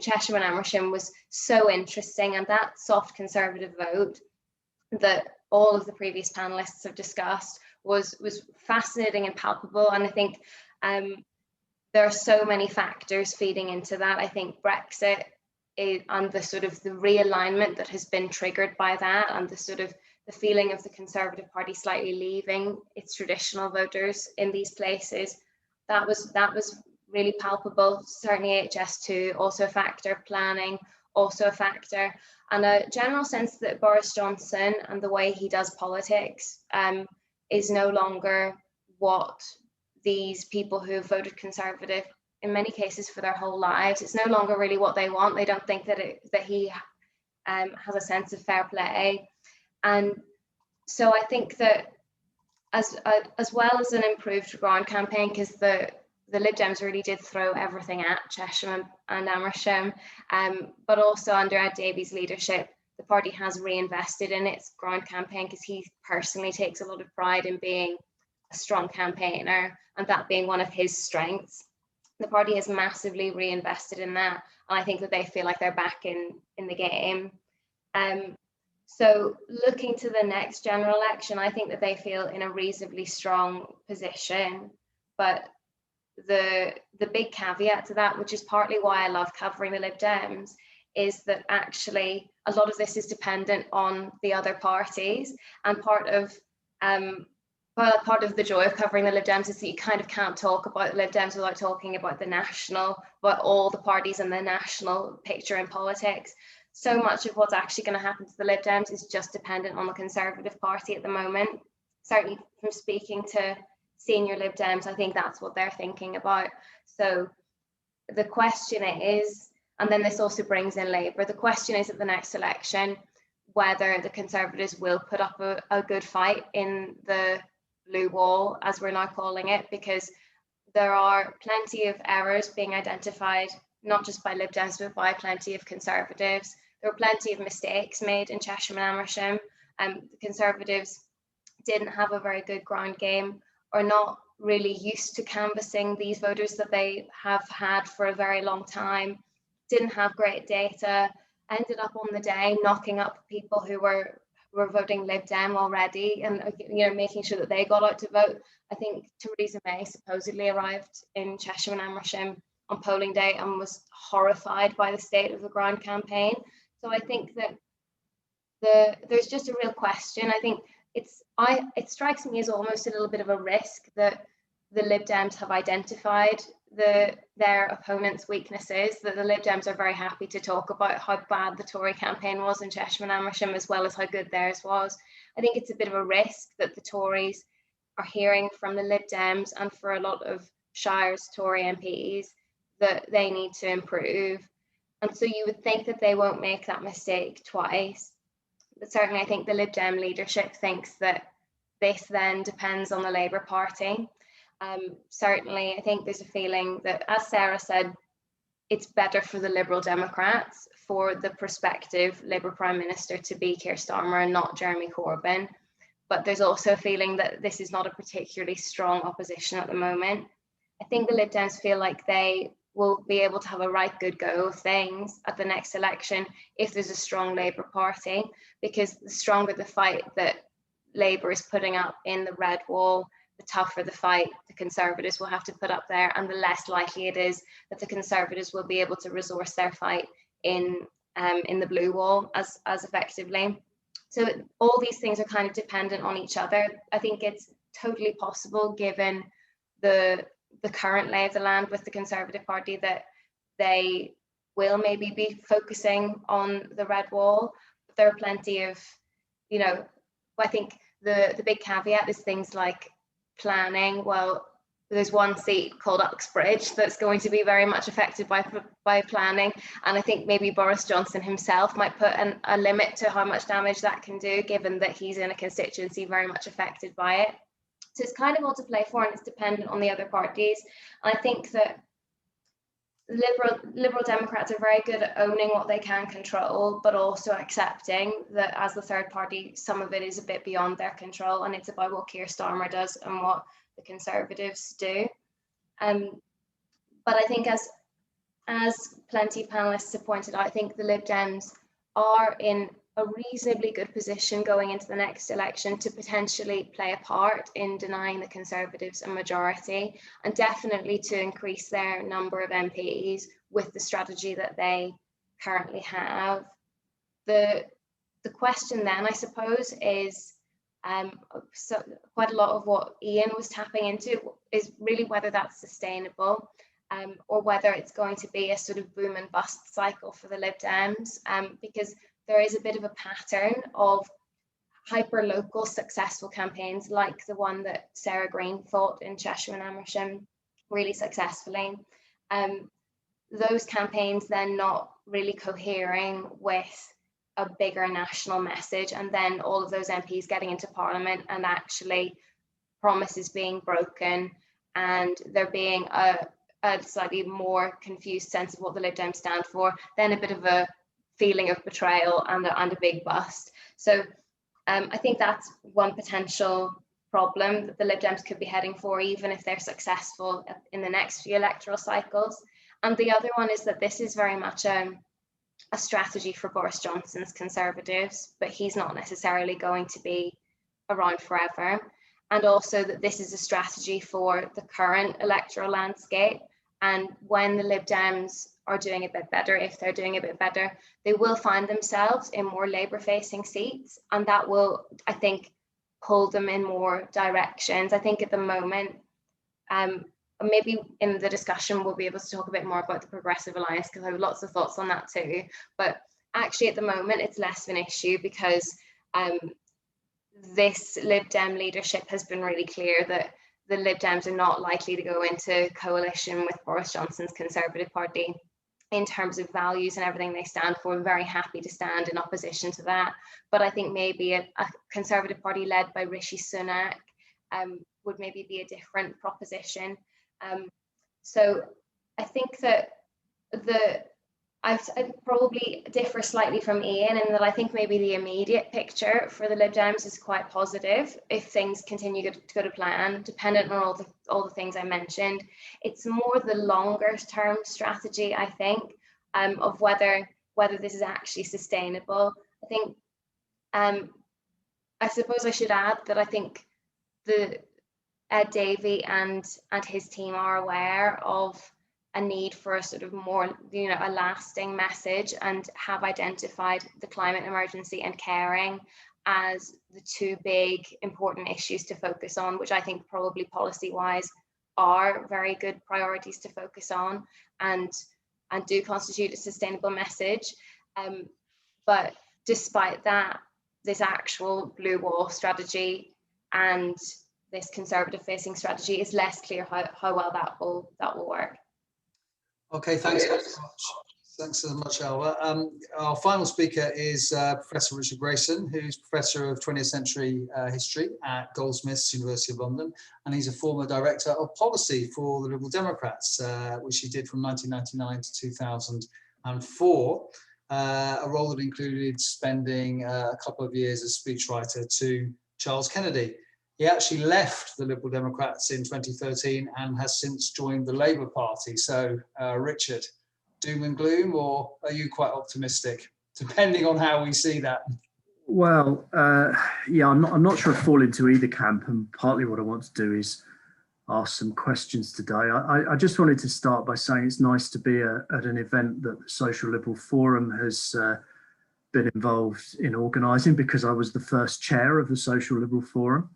Speaker 6: Cheshire and Amersham was so interesting, and that soft Conservative vote that all of the previous panelists have discussed was fascinating and palpable. And I think there are so many factors feeding into that. I think Brexit and the sort of the realignment that has been triggered by that, and the sort of the feeling of the Conservative Party slightly leaving its traditional voters in these places, that was really palpable. Certainly HS2 also a factor, planning also a factor, and a general sense that Boris Johnson and the way he does politics is no longer what these people who have voted Conservative in many cases for their whole lives, it's no longer really what they want. They don't think that he has a sense of fair play. And so I think that as well as an improved ground campaign, because the Lib Dems really did throw everything at Cheshire and Amersham, but also under Ed Davey's leadership, the party has reinvested in its ground campaign, because he personally takes a lot of pride in being a strong campaigner and that being one of his strengths. The party has massively reinvested in that, and I think that they feel like they're back in the game. So looking to the next general election, I think that they feel in a reasonably strong position. But the big caveat to that, which is partly why I love covering the Lib Dems, is that actually a lot of this is dependent on the other parties, and part of the joy of covering the Lib Dems is that you kind of can't talk about the Lib Dems without talking about about all the parties and the national picture in politics. So much of what's actually going to happen to the Lib Dems is just dependent on the Conservative Party at the moment. Certainly from speaking to senior Lib Dems, I think that's what they're thinking about. So the question is, and then this also brings in Labour, the question is at the next election whether the Conservatives will put up a good fight in the blue wall, as we're now calling it, because there are plenty of errors being identified, not just by Lib Dems, but by plenty of Conservatives. There were plenty of mistakes made in Cheshire and Amersham. The Conservatives didn't have a very good ground game, or not really used to canvassing these voters that they have had for a very long time, didn't have great data, ended up on the day knocking up people who were voting Lib Dem already, and making sure that they got out to vote. I think Theresa May supposedly arrived in Cheshire and Amersham on polling day and was horrified by the state of the ground campaign. So I think that there's just a real question. I think it strikes me as almost a little bit of a risk that the Lib Dems have identified their opponents' weaknesses, that the Lib Dems are very happy to talk about how bad the Tory campaign was in Cheshire and Amersham as well as how good theirs was. I think it's a bit of a risk that the Tories are hearing from the Lib Dems and for a lot of Shire's Tory MPs that they need to improve. And so you would think that they won't make that mistake twice. But certainly I think the Lib Dem leadership thinks that this then depends on the Labour Party. Certainly, I think there's a feeling that, as Sarah said, it's better for the Liberal Democrats for the prospective Labour Prime Minister to be Keir Starmer and not Jeremy Corbyn. But there's also a feeling that this is not a particularly strong opposition at the moment. I think the Lib Dems feel like they will be able to have a right good go of things at the next election if there's a strong Labour Party, because the stronger the fight that Labour is putting up in the red wall, the tougher the fight the Conservatives will have to put up there, and the less likely it is that the Conservatives will be able to resource their fight in the blue wall as effectively. So all these things are kind of dependent on each other. I think it's totally possible, given the current lay of the land with the Conservative Party, that they will maybe be focusing on the red wall. But there are plenty of, I think the big caveat is things like planning. Well, there's one seat called Uxbridge that's going to be very much affected by planning, and I think maybe Boris Johnson himself might put a limit to how much damage that can do, given that he's in a constituency very much affected by it. So it's kind of all to play for, and it's dependent on the other parties. And I think that Liberal Democrats are very good at owning what they can control, but also accepting that as the third party, some of it is a bit beyond their control, and it's about what Keir Starmer does and what the Conservatives do. But I think as plenty of panelists have pointed out, I think the Lib Dems are in a reasonably good position going into the next election to potentially play a part in denying the Conservatives a majority, and definitely to increase their number of MPs with the strategy that they currently have. The question then, I suppose, is so quite a lot of what Ian was tapping into is really whether that's sustainable, or whether it's going to be a sort of boom and bust cycle for the Lib Dems, because there is a bit of a pattern of hyper-local successful campaigns like the one that Sarah Green fought in Cheshire and Amersham really successfully. Those campaigns then not really cohering with a bigger national message, and then all of those MPs getting into Parliament and actually promises being broken, and there being a slightly more confused sense of what the Lib Dems stand for, then a bit of a feeling of betrayal and a big bust. So I think that's one potential problem that the Lib Dems could be heading for, even if they're successful in the next few electoral cycles. And the other one is that this is very much a strategy for Boris Johnson's Conservatives, but he's not necessarily going to be around forever. And also that this is a strategy for the current electoral landscape. And when the Lib Dems are doing a bit better, if they're doing a bit better, they will find themselves in more Labour-facing seats, and that will, I think, pull them in more directions. I think at the moment, maybe in the discussion we'll be able to talk a bit more about the Progressive Alliance, because I have lots of thoughts on that too. But actually at the moment it's less of an issue, because this Lib Dem leadership has been really clear that the Lib Dems are not likely to go into coalition with Boris Johnson's Conservative Party in terms of values and everything they stand for. I'm very happy to stand in opposition to that. But I think maybe a Conservative Party led by Rishi Sunak would maybe be a different proposition. So I think that I probably differ slightly from Ian in that I think maybe the immediate picture for the Lib Dems is quite positive if things continue to go to plan, dependent on all the things I mentioned. It's more the longer term strategy, I think, of whether this is actually sustainable. I think I suppose I should add that I think Ed Davey and his team are aware of a need for a sort of more, a lasting message, and have identified the climate emergency and caring as the two big important issues to focus on, which I think probably policy-wise are very good priorities to focus on and do constitute a sustainable message. But despite that, this actual blue wall strategy and this conservative facing strategy is less clear how well that will work.
Speaker 2: Okay, thanks very much. Thanks so much, Alva. Our final speaker is Professor Richard Grayson, who's Professor of 20th Century History at Goldsmiths, University of London, and he's a former Director of Policy for the Liberal Democrats, which he did from 1999 to 2004, a role that included spending a couple of years as speechwriter to Charles Kennedy. He actually left the Liberal Democrats in 2013 and has since joined the Labour Party. So, Richard, doom and gloom, or are you quite optimistic, depending on how we see that?
Speaker 7: Well, yeah, I'm not sure I fall into either camp, and partly what I want to do is ask some questions today. I just wanted to start by saying it's nice to be at an event that the Social Liberal Forum has been involved in organising, because I was the first chair of the Social Liberal Forum.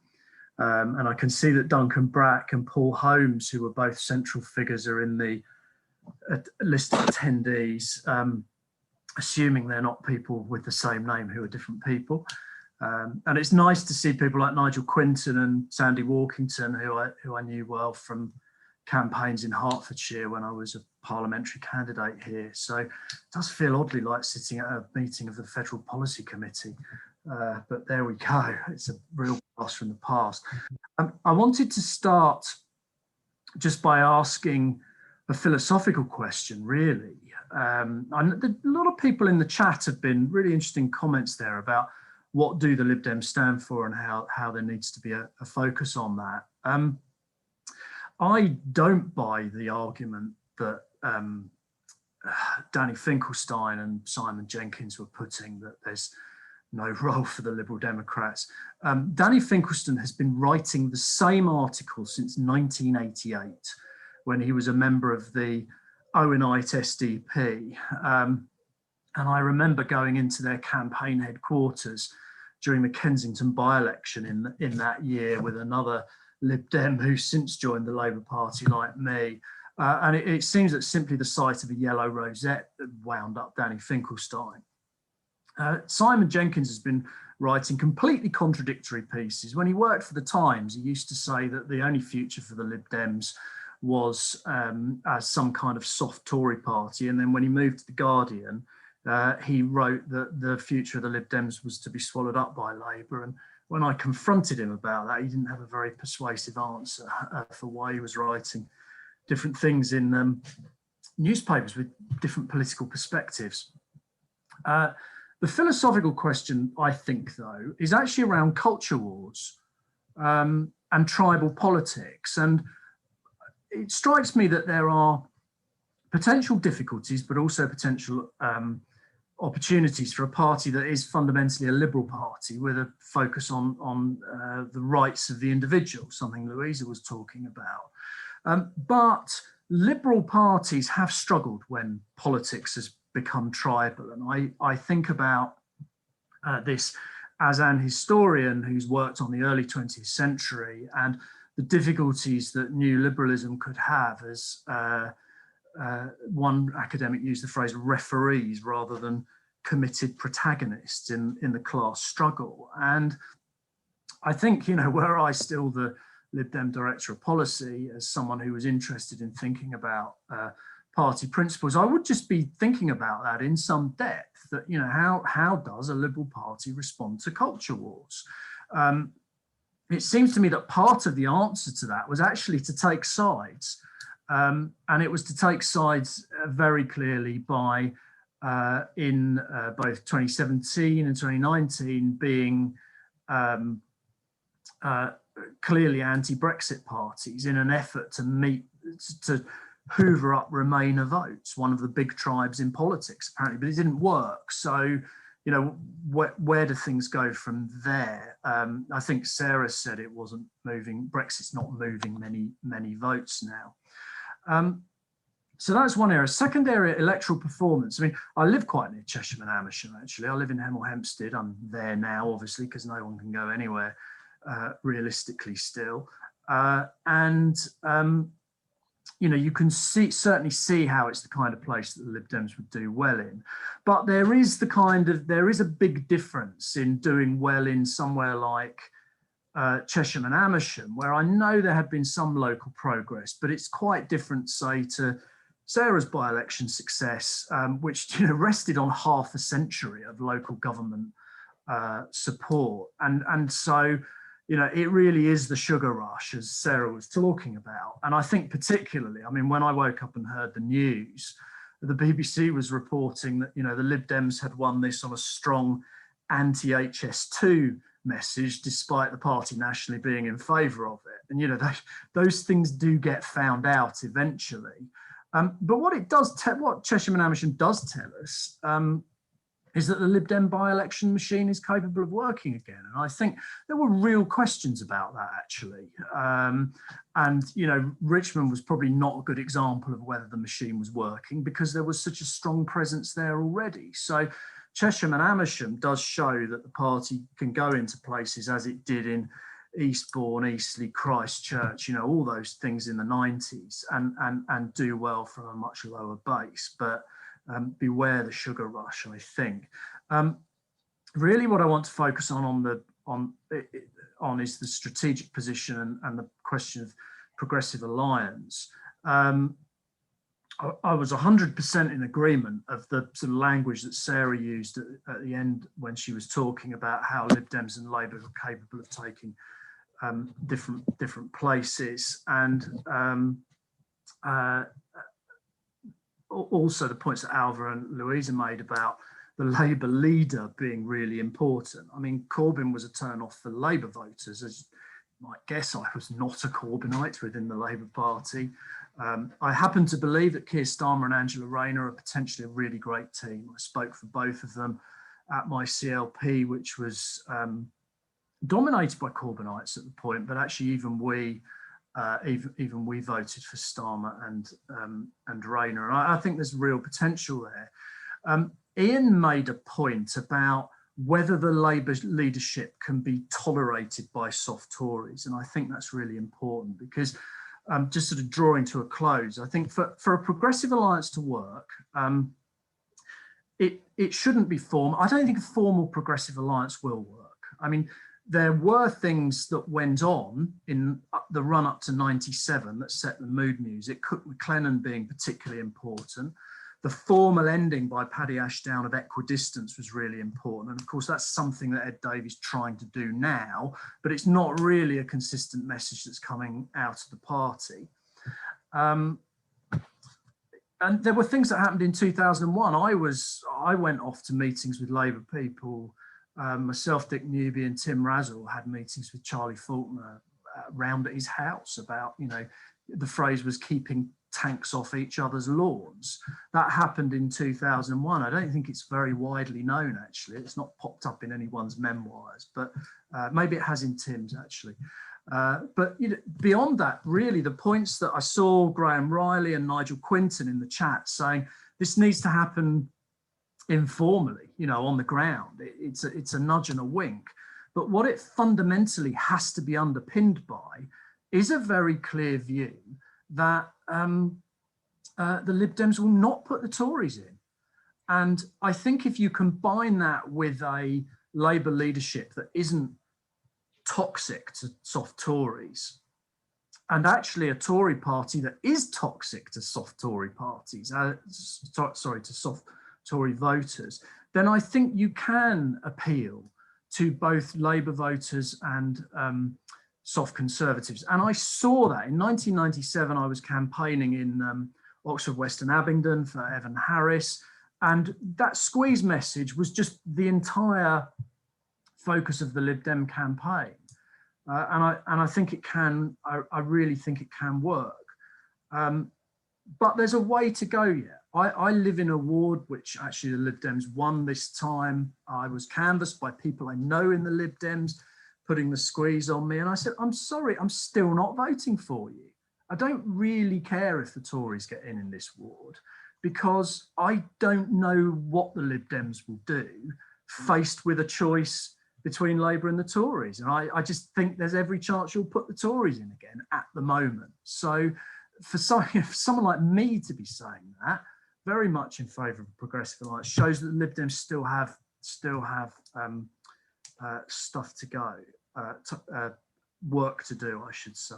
Speaker 7: And I can see that Duncan Brack and Paul Holmes, who were both central figures, are in the list of attendees, assuming they're not people with the same name who are different people. And it's nice to see people like Nigel Quinton and Sandy Walkington, who I knew well from campaigns in Hertfordshire when I was a parliamentary candidate here. So it does feel oddly like sitting at a meeting of the Federal Policy Committee. But there we go. It's a real blast from the past. I wanted to start just by asking a philosophical question, really. A lot of people in the chat have been really interesting comments there about what do the Lib Dems stand for and how there needs to be a focus on that. I don't buy the argument that Danny Finkelstein and Simon Jenkins were putting, that there's no role for the Liberal Democrats. Danny Finkelstein has been writing the same article since 1988, when he was a member of the Owenite SDP. And I remember going into their campaign headquarters during the Kensington by-election in that year with another Lib Dem who's since joined the Labour Party like me. And it seems that simply the sight of a yellow rosette wound up Danny Finkelstein. Simon Jenkins has been writing completely contradictory pieces. When he worked for the Times, he used to say that the only future for the Lib Dems was as some kind of soft Tory party. And then when he moved to the Guardian, he wrote that the future of the Lib Dems was to be swallowed up by Labour. And when I confronted him about that, he didn't have a very persuasive answer for why he was writing different things in newspapers with different political perspectives. The philosophical question, I think, though, is actually around culture wars and tribal politics. And it strikes me that there are potential difficulties, but also potential opportunities for a party that is fundamentally a liberal party with a focus on the rights of the individual, something Louisa was talking about. But liberal parties have struggled when politics has become tribal. And I think about this as an historian who's worked on the early 20th century and the difficulties that new liberalism could have as one academic used the phrase referees rather than committed protagonists in the class struggle. And I think, were I still the Lib Dem Director of Policy, as someone who was interested in thinking about party principles, I would just be thinking about that in some depth, that, how does a Liberal Party respond to culture wars? It seems to me that part of the answer to that was actually to take sides. And it was to take sides very clearly by, in both 2017 and 2019, being clearly anti-Brexit parties in an effort to hoover up Remainer votes, one of the big tribes in politics, apparently, but it didn't work. So, where do things go from there? I think Sarah said it wasn't moving, Brexit's not moving many votes now. So that's one area. Second area, electoral performance. I mean, I live quite near Chesham and Amersham, actually. I live in Hemel Hempstead. I'm there now, obviously, because no one can go anywhere realistically still. You know, you can certainly see how it's the kind of place that the Lib Dems would do well in. But there is a big difference in doing well in somewhere like Chesham and Amersham, where I know there had been some local progress, but it's quite different, say, to Sarah's by-election success, which, you know, rested on half a century of local government support. And so, you know, it really is the sugar rush, as Sarah was talking about. And I think particularly, I mean, when I woke up and heard the news, the BBC was reporting that, you know, the Lib Dems had won this on a strong anti-HS2 message, despite the party nationally being in favour of it. And, you know, those things do get found out eventually. But what it does, what Chesham and Amersham does tell us is that the Lib Dem by-election machine is capable of working again. And I think there were real questions about that, actually. And, you know, Richmond was probably not a good example of whether the machine was working because there was such a strong presence there already. So Chesham and Amersham does show that the party can go into places as it did in Eastbourne, Eastleigh, Christchurch, you know, all those things in the 90s and do well from a much lower base. But beware the sugar rush, I think. Really what I want to focus on is the strategic position and the question of progressive alliance. I was 100% in agreement of the sort of language that Sarah used at the end when she was talking about how Lib Dems and Labour were capable of taking different places, and also the points that Alva and Louisa made about the Labour leader being really important. I mean, Corbyn was a turn-off for Labour voters. As you might guess, I was not a Corbynite within the Labour Party. I happen to believe that Keir Starmer and Angela Rayner are potentially a really great team. I spoke for both of them at my CLP, which was dominated by Corbynites at the point, but actually even we voted for Starmer and Rayner. And I think there's real potential there. Ian made a point about whether the Labour leadership can be tolerated by soft Tories, and I think that's really important because just sort of drawing to a close, I think for a progressive alliance to work, it shouldn't be formal. I don't think a formal progressive alliance will work. I mean, there were things that went on in the run up to 97 that set the mood music, Cook McLennan being particularly important. The formal ending by Paddy Ashdown of equidistance was really important. And of course, that's something that Ed Davey's trying to do now, but it's not really a consistent message that's coming out of the party. And there were things that happened in 2001. I went off to meetings with Labour people. Myself, Dick Newby and Tim Razzle had meetings with Charlie Faulkner round at his house about, you know, the phrase was keeping tanks off each other's lawns. That happened in 2001. I don't think it's very widely known, actually. It's not popped up in anyone's memoirs, but maybe it has in Tim's, actually. But you know, beyond that, really, the points that I saw Graham Riley and Nigel Quinton in the chat saying this needs to happen informally, you know, on the ground. It's a nudge and a wink. But what it fundamentally has to be underpinned by is a very clear view that the Lib Dems will not put the Tories in. And I think if you combine that with a Labour leadership that isn't toxic to soft Tories, and actually a Tory party that is toxic to soft Tory parties, to soft Tory voters, then I think you can appeal to both Labour voters and soft Conservatives. And I saw that in 1997, I was campaigning in Oxford, Western Abingdon for Evan Harris. And that squeeze message was just the entire focus of the Lib Dem campaign. And I think it can, I really think it can work. But there's a way to go yet. I live in a ward which actually the Lib Dems won this time. I was canvassed by people I know in the Lib Dems, putting the squeeze on me. And I said, I'm sorry, I'm still not voting for you. I don't really care if the Tories get in this ward, because I don't know what the Lib Dems will do faced with a choice between Labour and the Tories. And I just think there's every chance you'll put the Tories in again at the moment. So for someone like me to be saying that, very much in favour of a progressive alliance, shows that the Lib Dems still have stuff to go, work to do, I should say.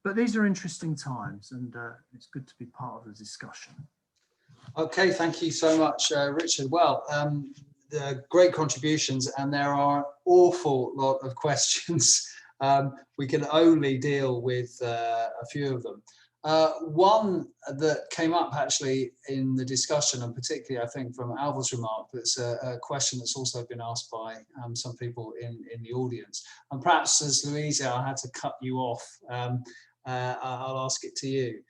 Speaker 7: But these are interesting times, and it's good to be part of the discussion.
Speaker 2: Okay, thank you so much, Richard. Well, great contributions, and there are an awful lot of questions. We can only deal with a few of them. One that came up actually in the discussion, and particularly I think from Alva's remark, that's a question that's also been asked by some people in the audience. And perhaps as Louisa, I had to cut you off, I'll ask it to you.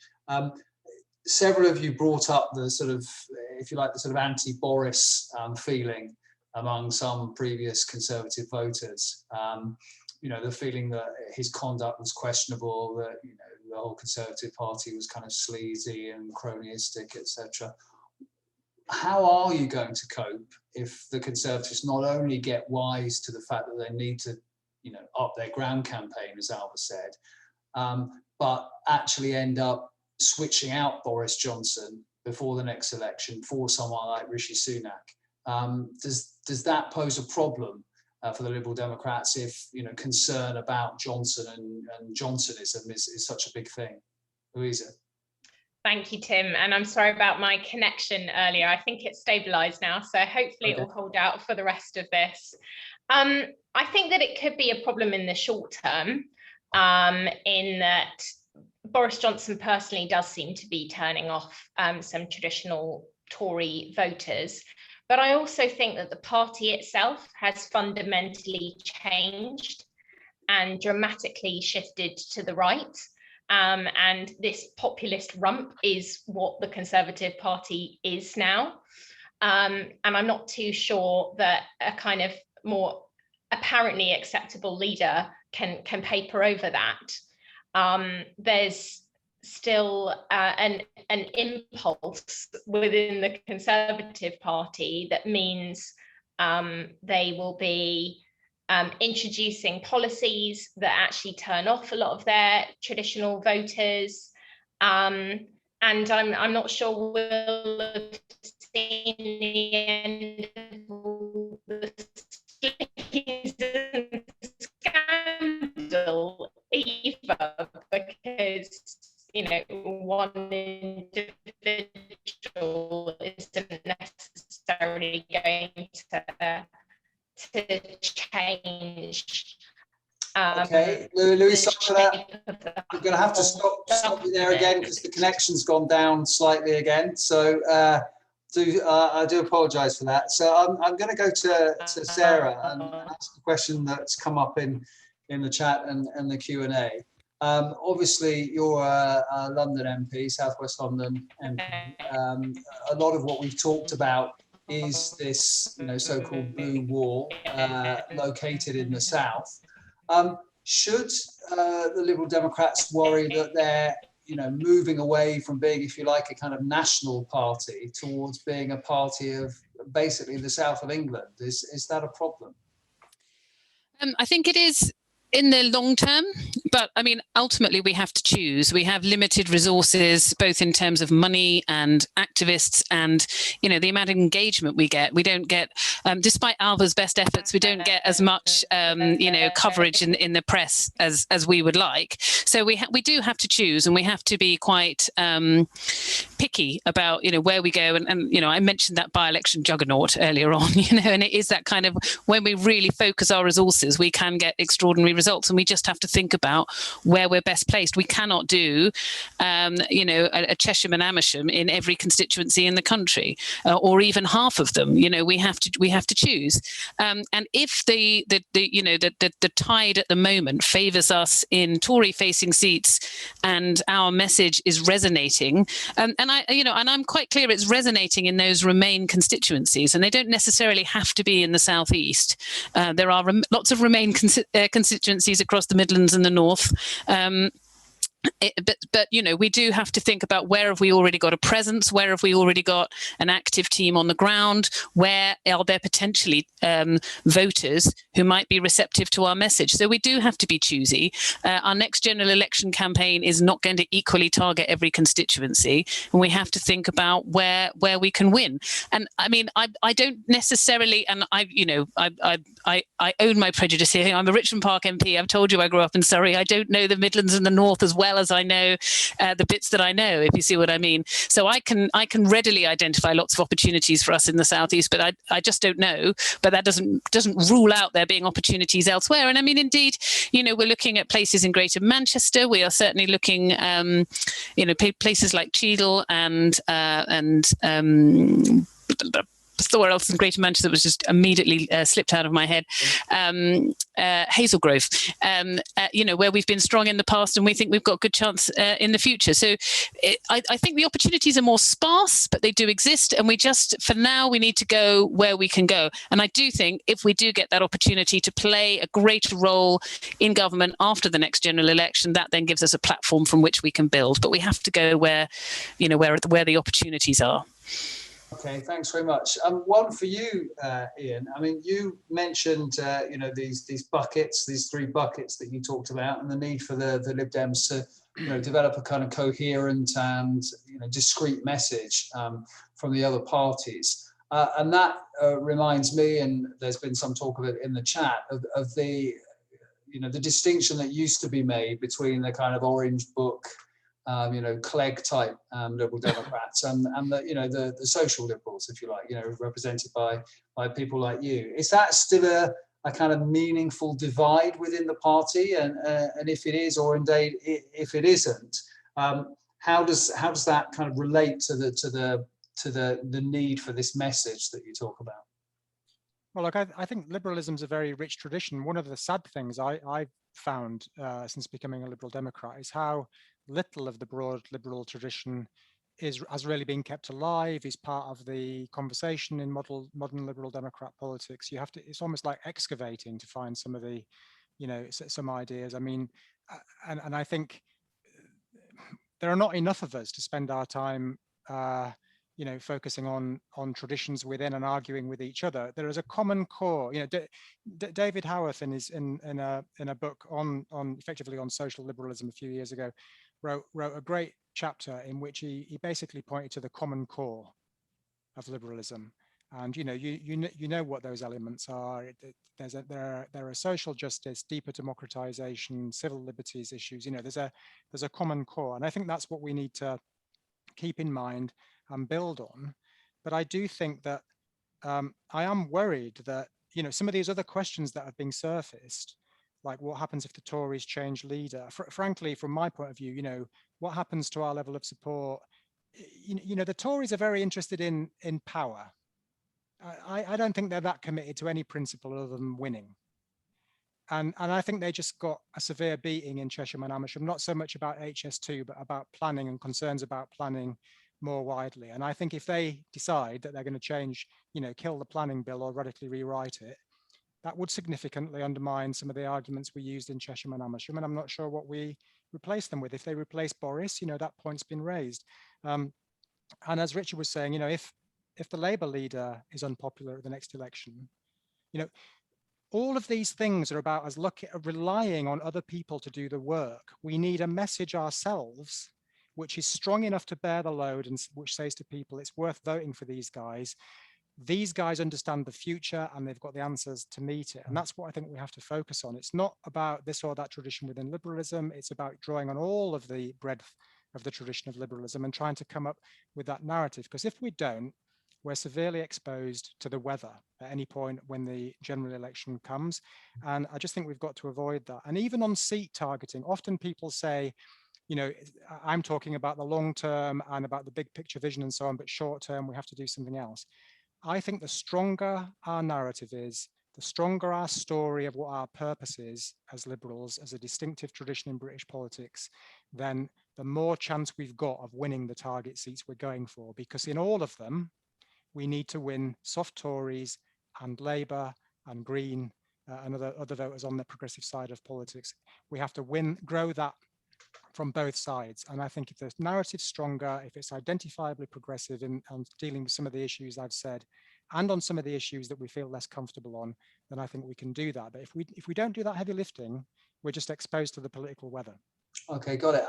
Speaker 2: Several of you brought up the sort of, if you like, the sort of anti-Boris feeling among some previous Conservative voters. You know, the feeling that his conduct was questionable, that, you know, the whole Conservative Party was kind of sleazy and cronyistic, etc. How are you going to cope if the Conservatives not only get wise to the fact that they need to, you know, up their ground campaign, as Alva said, but actually end up switching out Boris Johnson before the next election for someone like Rishi Sunak? Does that pose a problem for the Liberal Democrats if, you know, concern about Johnson and Johnsonism is such a big thing? Louisa.
Speaker 4: Thank you, Tim. And I'm sorry about my connection earlier. I think it's stabilised now, so hopefully it will hold out for the rest of this. I think that it could be a problem in the short term, in that Boris Johnson personally does seem to be turning off some traditional Tory voters. But I also think that the party itself has fundamentally changed and dramatically shifted to the right. And this populist rump is what the Conservative Party is now. And I'm not too sure that a kind of more apparently acceptable leader can paper over that. There's still an impulse within the Conservative Party that means they will be introducing policies that actually turn off a lot of their traditional voters, and I'm not sure we'll have seen the end of the scandal either, because, you know, one individual isn't necessarily going to change.
Speaker 2: Okay, Louisa, I'm going to have to stop you there again because the connection's gone down slightly again. So I do apologise for that. So I'm going to go to Sarah and ask a question that's come up in the chat and the Q&A. Obviously, you're a London MP, South West London MP. A lot of what we've talked about is this, you know, so-called blue wall located in the south. Should the Liberal Democrats worry that they're, you know, moving away from being, if you like, a kind of national party towards being a party of basically the south of England? Is that a problem?
Speaker 3: I think it is in the long term, but I mean, ultimately we have to choose. We have limited resources, both in terms of money and activists, and, you know, the amount of engagement we get. We don't get, despite Alva's best efforts, we don't get as much, you know, coverage in the press as we would like. So we do have to choose, and we have to be quite picky about, you know, where we go. And you know, I mentioned that by-election juggernaut earlier on, you know, and it is that kind of, when we really focus our resources, we can get extraordinary results, and we just have to think about where we're best placed. We cannot do, you know, a Chesham and Amersham in every constituency in the country, or even half of them. You know, we have to choose. And if the you know, the tide at the moment favours us in Tory-facing seats, and our message is resonating, and I'm quite clear it's resonating in those Remain constituencies, and they don't necessarily have to be in the southeast. There are lots of Remain constituencies across the Midlands and the North. but you know, we do have to think about where have we already got a presence, where have we already got an active team on the ground, where are there potentially voters who might be receptive to our message. So we do have to be choosy. Our next general election campaign is not going to equally target every constituency, and we have to think about where we can win. And I mean, I don't necessarily, and I own my prejudice here. I'm a Richmond Park MP. I've told you I grew up in Surrey. I don't know the Midlands and the North as well as I know the bits that I know, if you see what I mean. So I can readily identify lots of opportunities for us in the Southeast, but I just don't know. But that doesn't rule out there being opportunities elsewhere. And I mean, indeed, you know, we're looking at places in Greater Manchester. We are certainly looking, you know, places like Cheadle and somewhere else in Greater Manchester was just immediately slipped out of my head. Hazel Grove, you know, where we've been strong in the past and we think we've got a good chance in the future. So I think the opportunities are more sparse, but they do exist. And we just, for now, we need to go where we can go. And I do think if we do get that opportunity to play a greater role in government after the next general election, that then gives us a platform from which we can build. But we have to go where, you know, where the opportunities are.
Speaker 2: Okay, thanks very much. One for you, Ian. I mean, you mentioned, you know, these buckets, these 3 buckets that you talked about, and the need for the Lib Dems to, you know, develop a kind of coherent and, you know, discrete message from the other parties. And that reminds me, and there's been some talk of it in the chat, of the, you know, the distinction that used to be made between the kind of orange book, you know, Clegg type Liberal Democrats and the, you know, the social liberals, if you like, you know, represented by people like you. Is that still a kind of meaningful divide within the party? And if it is, or indeed if it isn't, how does that kind of relate to the need for this message that you talk about?
Speaker 5: Well, look, I think liberalism is a very rich tradition. One of the sad things I've found since becoming a Liberal Democrat is how little of the broad liberal tradition has really been kept alive, is part of the conversation in modern Liberal Democrat politics. You have to, it's almost like excavating to find some of the, you know, some ideas. I mean, and I think there are not enough of us to spend our time you know, focusing on traditions within and arguing with each other. There is a common core. You know, David Howarth in a book on effectively on social liberalism a few years ago wrote a great chapter in which he basically pointed to the common core of liberalism. And you know, you know what those elements are. There are social justice, deeper democratization, civil liberties issues. You know, there's a common core, and I think that's what we need to keep in mind and build on. But I do think that I am worried that, you know, some of these other questions that have been surfaced, like what happens if the Tories change leader, frankly, from my point of view, you know, what happens to our level of support? You know, the Tories are very interested in power. I don't think they're that committed to any principle other than winning. And I think they just got a severe beating in Cheshire and Amersham, not so much about HS2, but about planning and concerns about planning more widely. And I think if they decide that they're going to change, you know, kill the planning bill or radically rewrite it, that would significantly undermine some of the arguments we used in Cheshire and Amersham. And I'm not sure what we replace them with. If they replace Boris, you know, that point's been raised. And as Richard was saying, you know, if the Labour leader is unpopular at the next election, you know, all of these things are about us relying on other people to do the work. We need a message ourselves, which is strong enough to bear the load and which says to people, it's worth voting for these guys. These guys understand the future and they've got the answers to meet it. And that's what I think we have to focus on. It's not about this or that tradition within liberalism. It's about drawing on all of the breadth of the tradition of liberalism and trying to come up with that narrative. Because if we don't, we're severely exposed to the weather at any point when the general election comes. And I just think we've got to avoid that. And even on seat targeting, often people say, you know, I'm talking about the long term and about the big picture vision and so on, but short term, we have to do something else. I think the stronger our narrative is, the stronger our story of what our purpose is as liberals, as a distinctive tradition in British politics, then the more chance we've got of winning the target seats we're going for. Because in all of them, we need to win soft Tories and Labour and Green and other voters on the progressive side of politics. We have to grow that from both sides. And I think if the narrative's stronger, if it's identifiably progressive in dealing with some of the issues I've said, and on some of the issues that we feel less comfortable on, then I think we can do that. But if we don't do that heavy lifting, we're just exposed to the political weather.
Speaker 2: Okay, got it.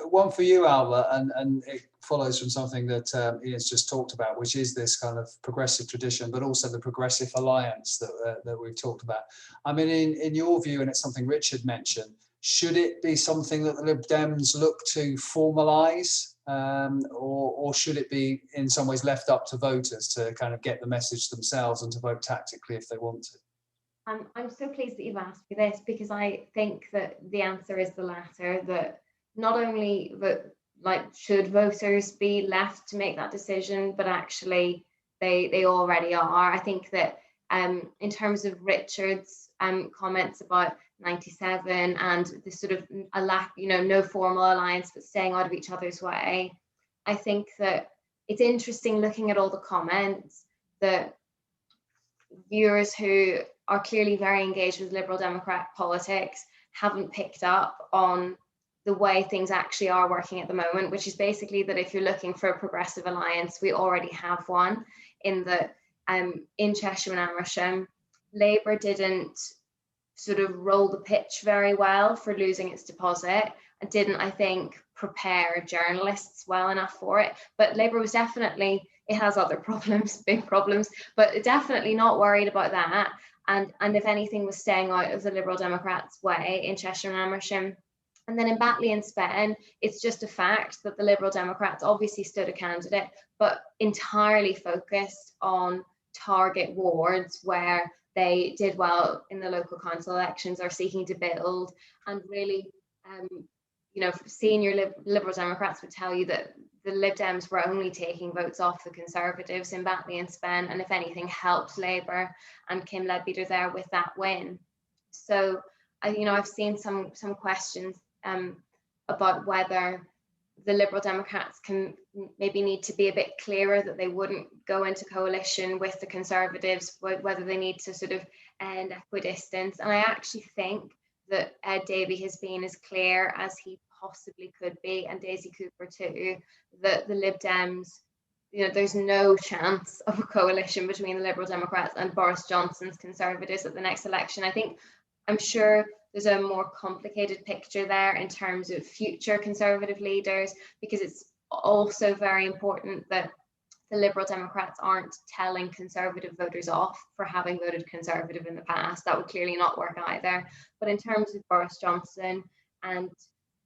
Speaker 2: One for you, Alva, and it follows from something that Ian's just talked about, which is this kind of progressive tradition, but also the progressive alliance that we've talked about. I mean, in your view, and it's something Richard mentioned, should it be something that the Lib Dems look to formalise, or should it be in some ways left up to voters to kind of get the message themselves and to vote tactically if they want to?
Speaker 6: I'm so pleased that you've asked me this, because I think that the answer is the latter, that not only should voters be left to make that decision, but actually they already are. I think that in terms of Richard's comments about 97 and the sort of a lack, no formal alliance, but staying out of each other's way, I think that it's interesting looking at all the comments that viewers who are clearly very engaged with Liberal Democrat politics haven't picked up on the way things actually are working at the moment, which is basically that if you're looking for a progressive alliance, we already have one in Cheshire and Amersham. Labour didn't sort of roll the pitch very well for losing its deposit, and didn't, I think, prepare journalists well enough for it. But Labour was definitely, it has other problems, big problems, but definitely not worried about that. And if anything, was staying out of the Liberal Democrats' way in Cheshire and Amersham. And then in Batley and Spen, it's just a fact that the Liberal Democrats obviously stood a candidate, but entirely focused on target wards where they did well in the local council elections, are seeking to build. And really, senior Liberal Democrats would tell you that the Lib Dems were only taking votes off the Conservatives in Batley and Spen, and if anything, helped Labour and Kim Leadbeater there with that win. So, I've seen some questions about whether the Liberal Democrats can maybe need to be a bit clearer that they wouldn't go into coalition with the Conservatives, whether they need to sort of end equidistance. And I actually think that Ed Davey has been as clear as he possibly could be, and Daisy Cooper too, that the Lib Dems, there's no chance of a coalition between the Liberal Democrats and Boris Johnson's Conservatives at the next election. I'm sure there's a more complicated picture there in terms of future Conservative leaders, because it's also very important that the Liberal Democrats aren't telling Conservative voters off for having voted Conservative in the past. That would clearly not work either. But in terms of Boris Johnson and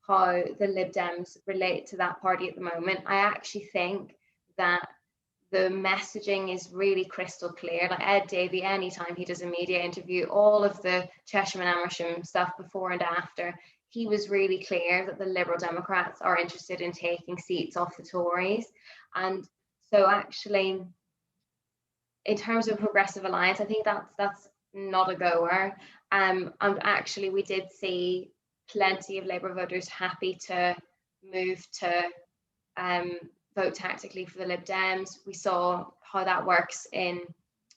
Speaker 6: how the Lib Dems relate to that party at the moment, I actually think that the messaging is really crystal clear. Like Ed Davey, anytime he does a media interview, all of the Cheshire and Amersham stuff before and after, he was really clear that the Liberal Democrats are interested in taking seats off the Tories. And so actually, in terms of Progressive Alliance, I think that's not a goer. And actually, we did see plenty of Labour voters happy to move to vote tactically for the Lib Dems. We saw how that works in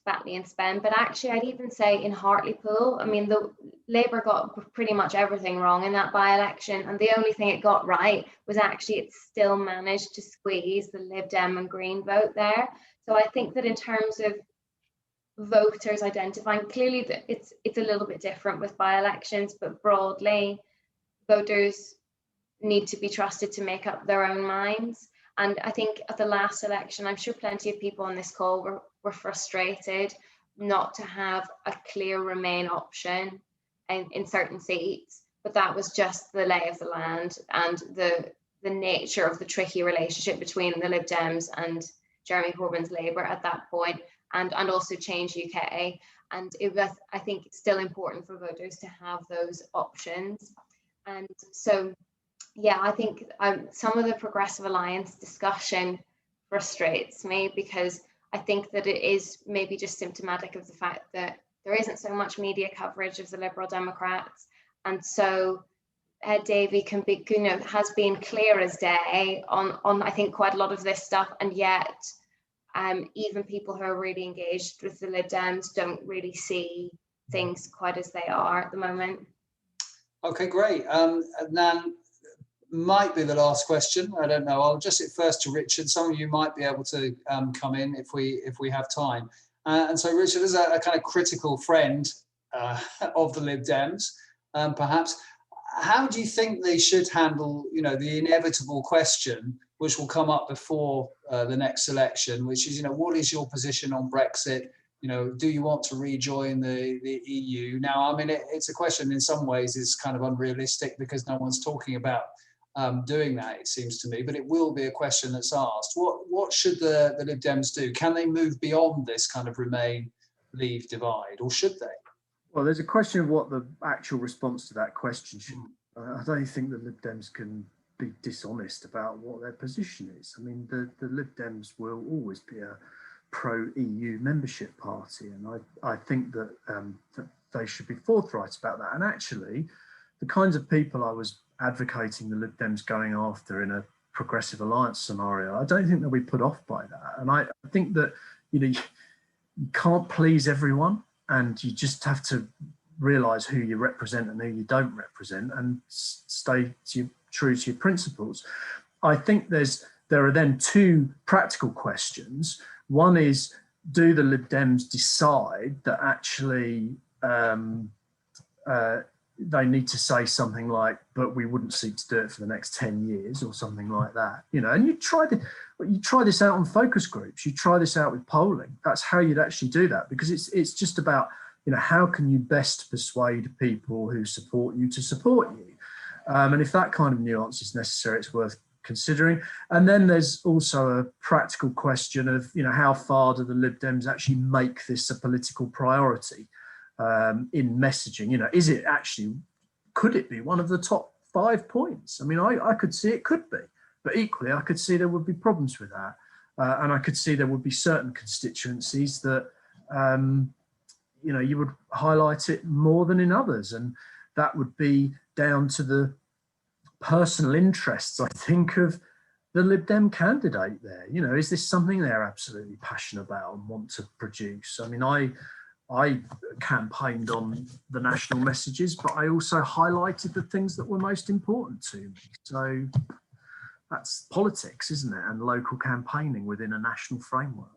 Speaker 6: Batley and Spen, but actually I'd even say in Hartlepool, the Labour got pretty much everything wrong in that by-election, and the only thing it got right was actually it still managed to squeeze the Lib Dem and Green vote there. So I think that in terms of voters identifying, clearly that it's a little bit different with by-elections, but broadly voters need to be trusted to make up their own minds. And I think at the last election, I'm sure plenty of people on this call were frustrated not to have a clear Remain option in certain seats, but that was just the lay of the land and the nature of the tricky relationship between the Lib Dems and Jeremy Corbyn's Labour at that point, and also Change UK. And I think it's still important for voters to have those options. And so, yeah, I think some of the Progressive Alliance discussion frustrates me, because I think that it is maybe just symptomatic of the fact that there isn't so much media coverage of the Liberal Democrats. And so Ed Davey has been clear as day on I think quite a lot of this stuff, and yet even people who are really engaged with the Lib Dems don't really see things quite as they are at the moment.
Speaker 2: Okay, great. Nan, might be the last question. I don't know. I'll just sit first to Richard. Some of you might be able to come in if we have time. And so Richard, as a kind of critical friend of the Lib Dems, perhaps, how do you think they should handle, you know, the inevitable question which will come up before the next election, which is, you know, what is your position on Brexit? You know, do you want to rejoin the EU? Now, I mean, it's a question in some ways is kind of unrealistic because no one's talking about doing that, it seems to me, but it will be a question that's asked. What should the Lib Dems do? Can they move beyond this kind of Remain, Leave divide, or should they?
Speaker 7: Well, there's a question of what the actual response to that question should be. I don't think the Lib Dems can be dishonest about what their position is. I mean, the Lib Dems will always be a pro-EU membership party, and I think that, that they should be forthright about that. And actually, the kinds of people I was advocating the Lib Dems going after in a progressive alliance scenario, I don't think they'll be put off by that. And I think that, you know, you can't please everyone, and you just have to realise who you represent and who you don't represent, and stay true to your principles. I think there are then two practical questions. One is, do the Lib Dems decide that actually they need to say something like, but we wouldn't seek to do it for the next 10 years or something like that, you know? And you try this out on focus groups, you try this out with polling. That's how you'd actually do that, because it's just about, you know, how can you best persuade people who support you to support you? And if that kind of nuance is necessary, it's worth considering. And then there's also a practical question of, you know, how far do the Lib Dems actually make this a political priority in messaging? You know, is it actually, could it be one of the top 5 points? I mean, I could see it could be, but equally I could see there would be problems with that. And I could see there would be certain constituencies that, you know, you would highlight it more than in others. And that would be down to the personal interests, I think, of the Lib Dem candidate there. You know, is this something they're absolutely passionate about and want to produce? I mean, I campaigned on the national messages, but I also highlighted the things that were most important to me. So that's politics, isn't it? And local campaigning within a national framework.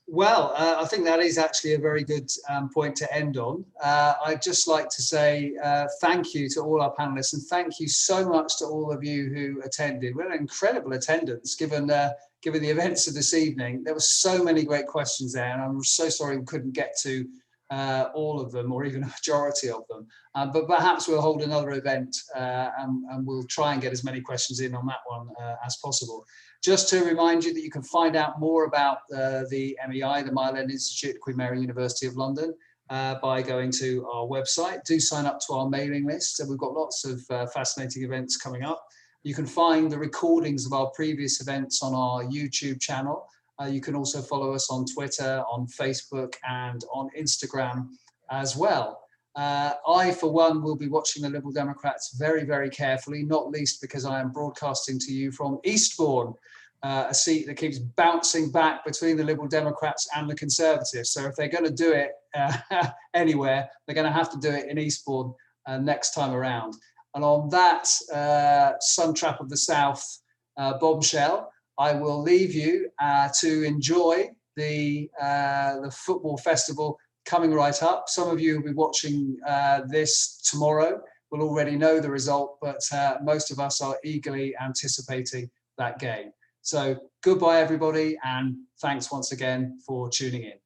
Speaker 2: Well, I think that is actually a very good point to end on. I'd just like to say thank you to all our panelists, and thank you so much to all of you who attended. We had an incredible attendance given the events of this evening. There were so many great questions there, and I'm so sorry we couldn't get to all of them, or even a majority of them. But perhaps we'll hold another event and we'll try and get as many questions in on that one as possible. Just to remind you that you can find out more about the MEI, the Mile End Institute at Queen Mary University of London, by going to our website. Do sign up to our mailing list. So we've got lots of fascinating events coming up. You can find the recordings of our previous events on our YouTube channel. You can also follow us on Twitter, on Facebook, and on Instagram as well. I, for one, will be watching the Liberal Democrats very, very carefully, not least because I am broadcasting to you from Eastbourne, a seat that keeps bouncing back between the Liberal Democrats and the Conservatives. So if they're going to do it anywhere, they're going to have to do it in Eastbourne next time around. And on that Sun Trap of the South bombshell, I will leave you to enjoy the football festival coming right up. Some of you will be watching this tomorrow. We'll already know the result, but most of us are eagerly anticipating that game. So goodbye, everybody, and thanks once again for tuning in.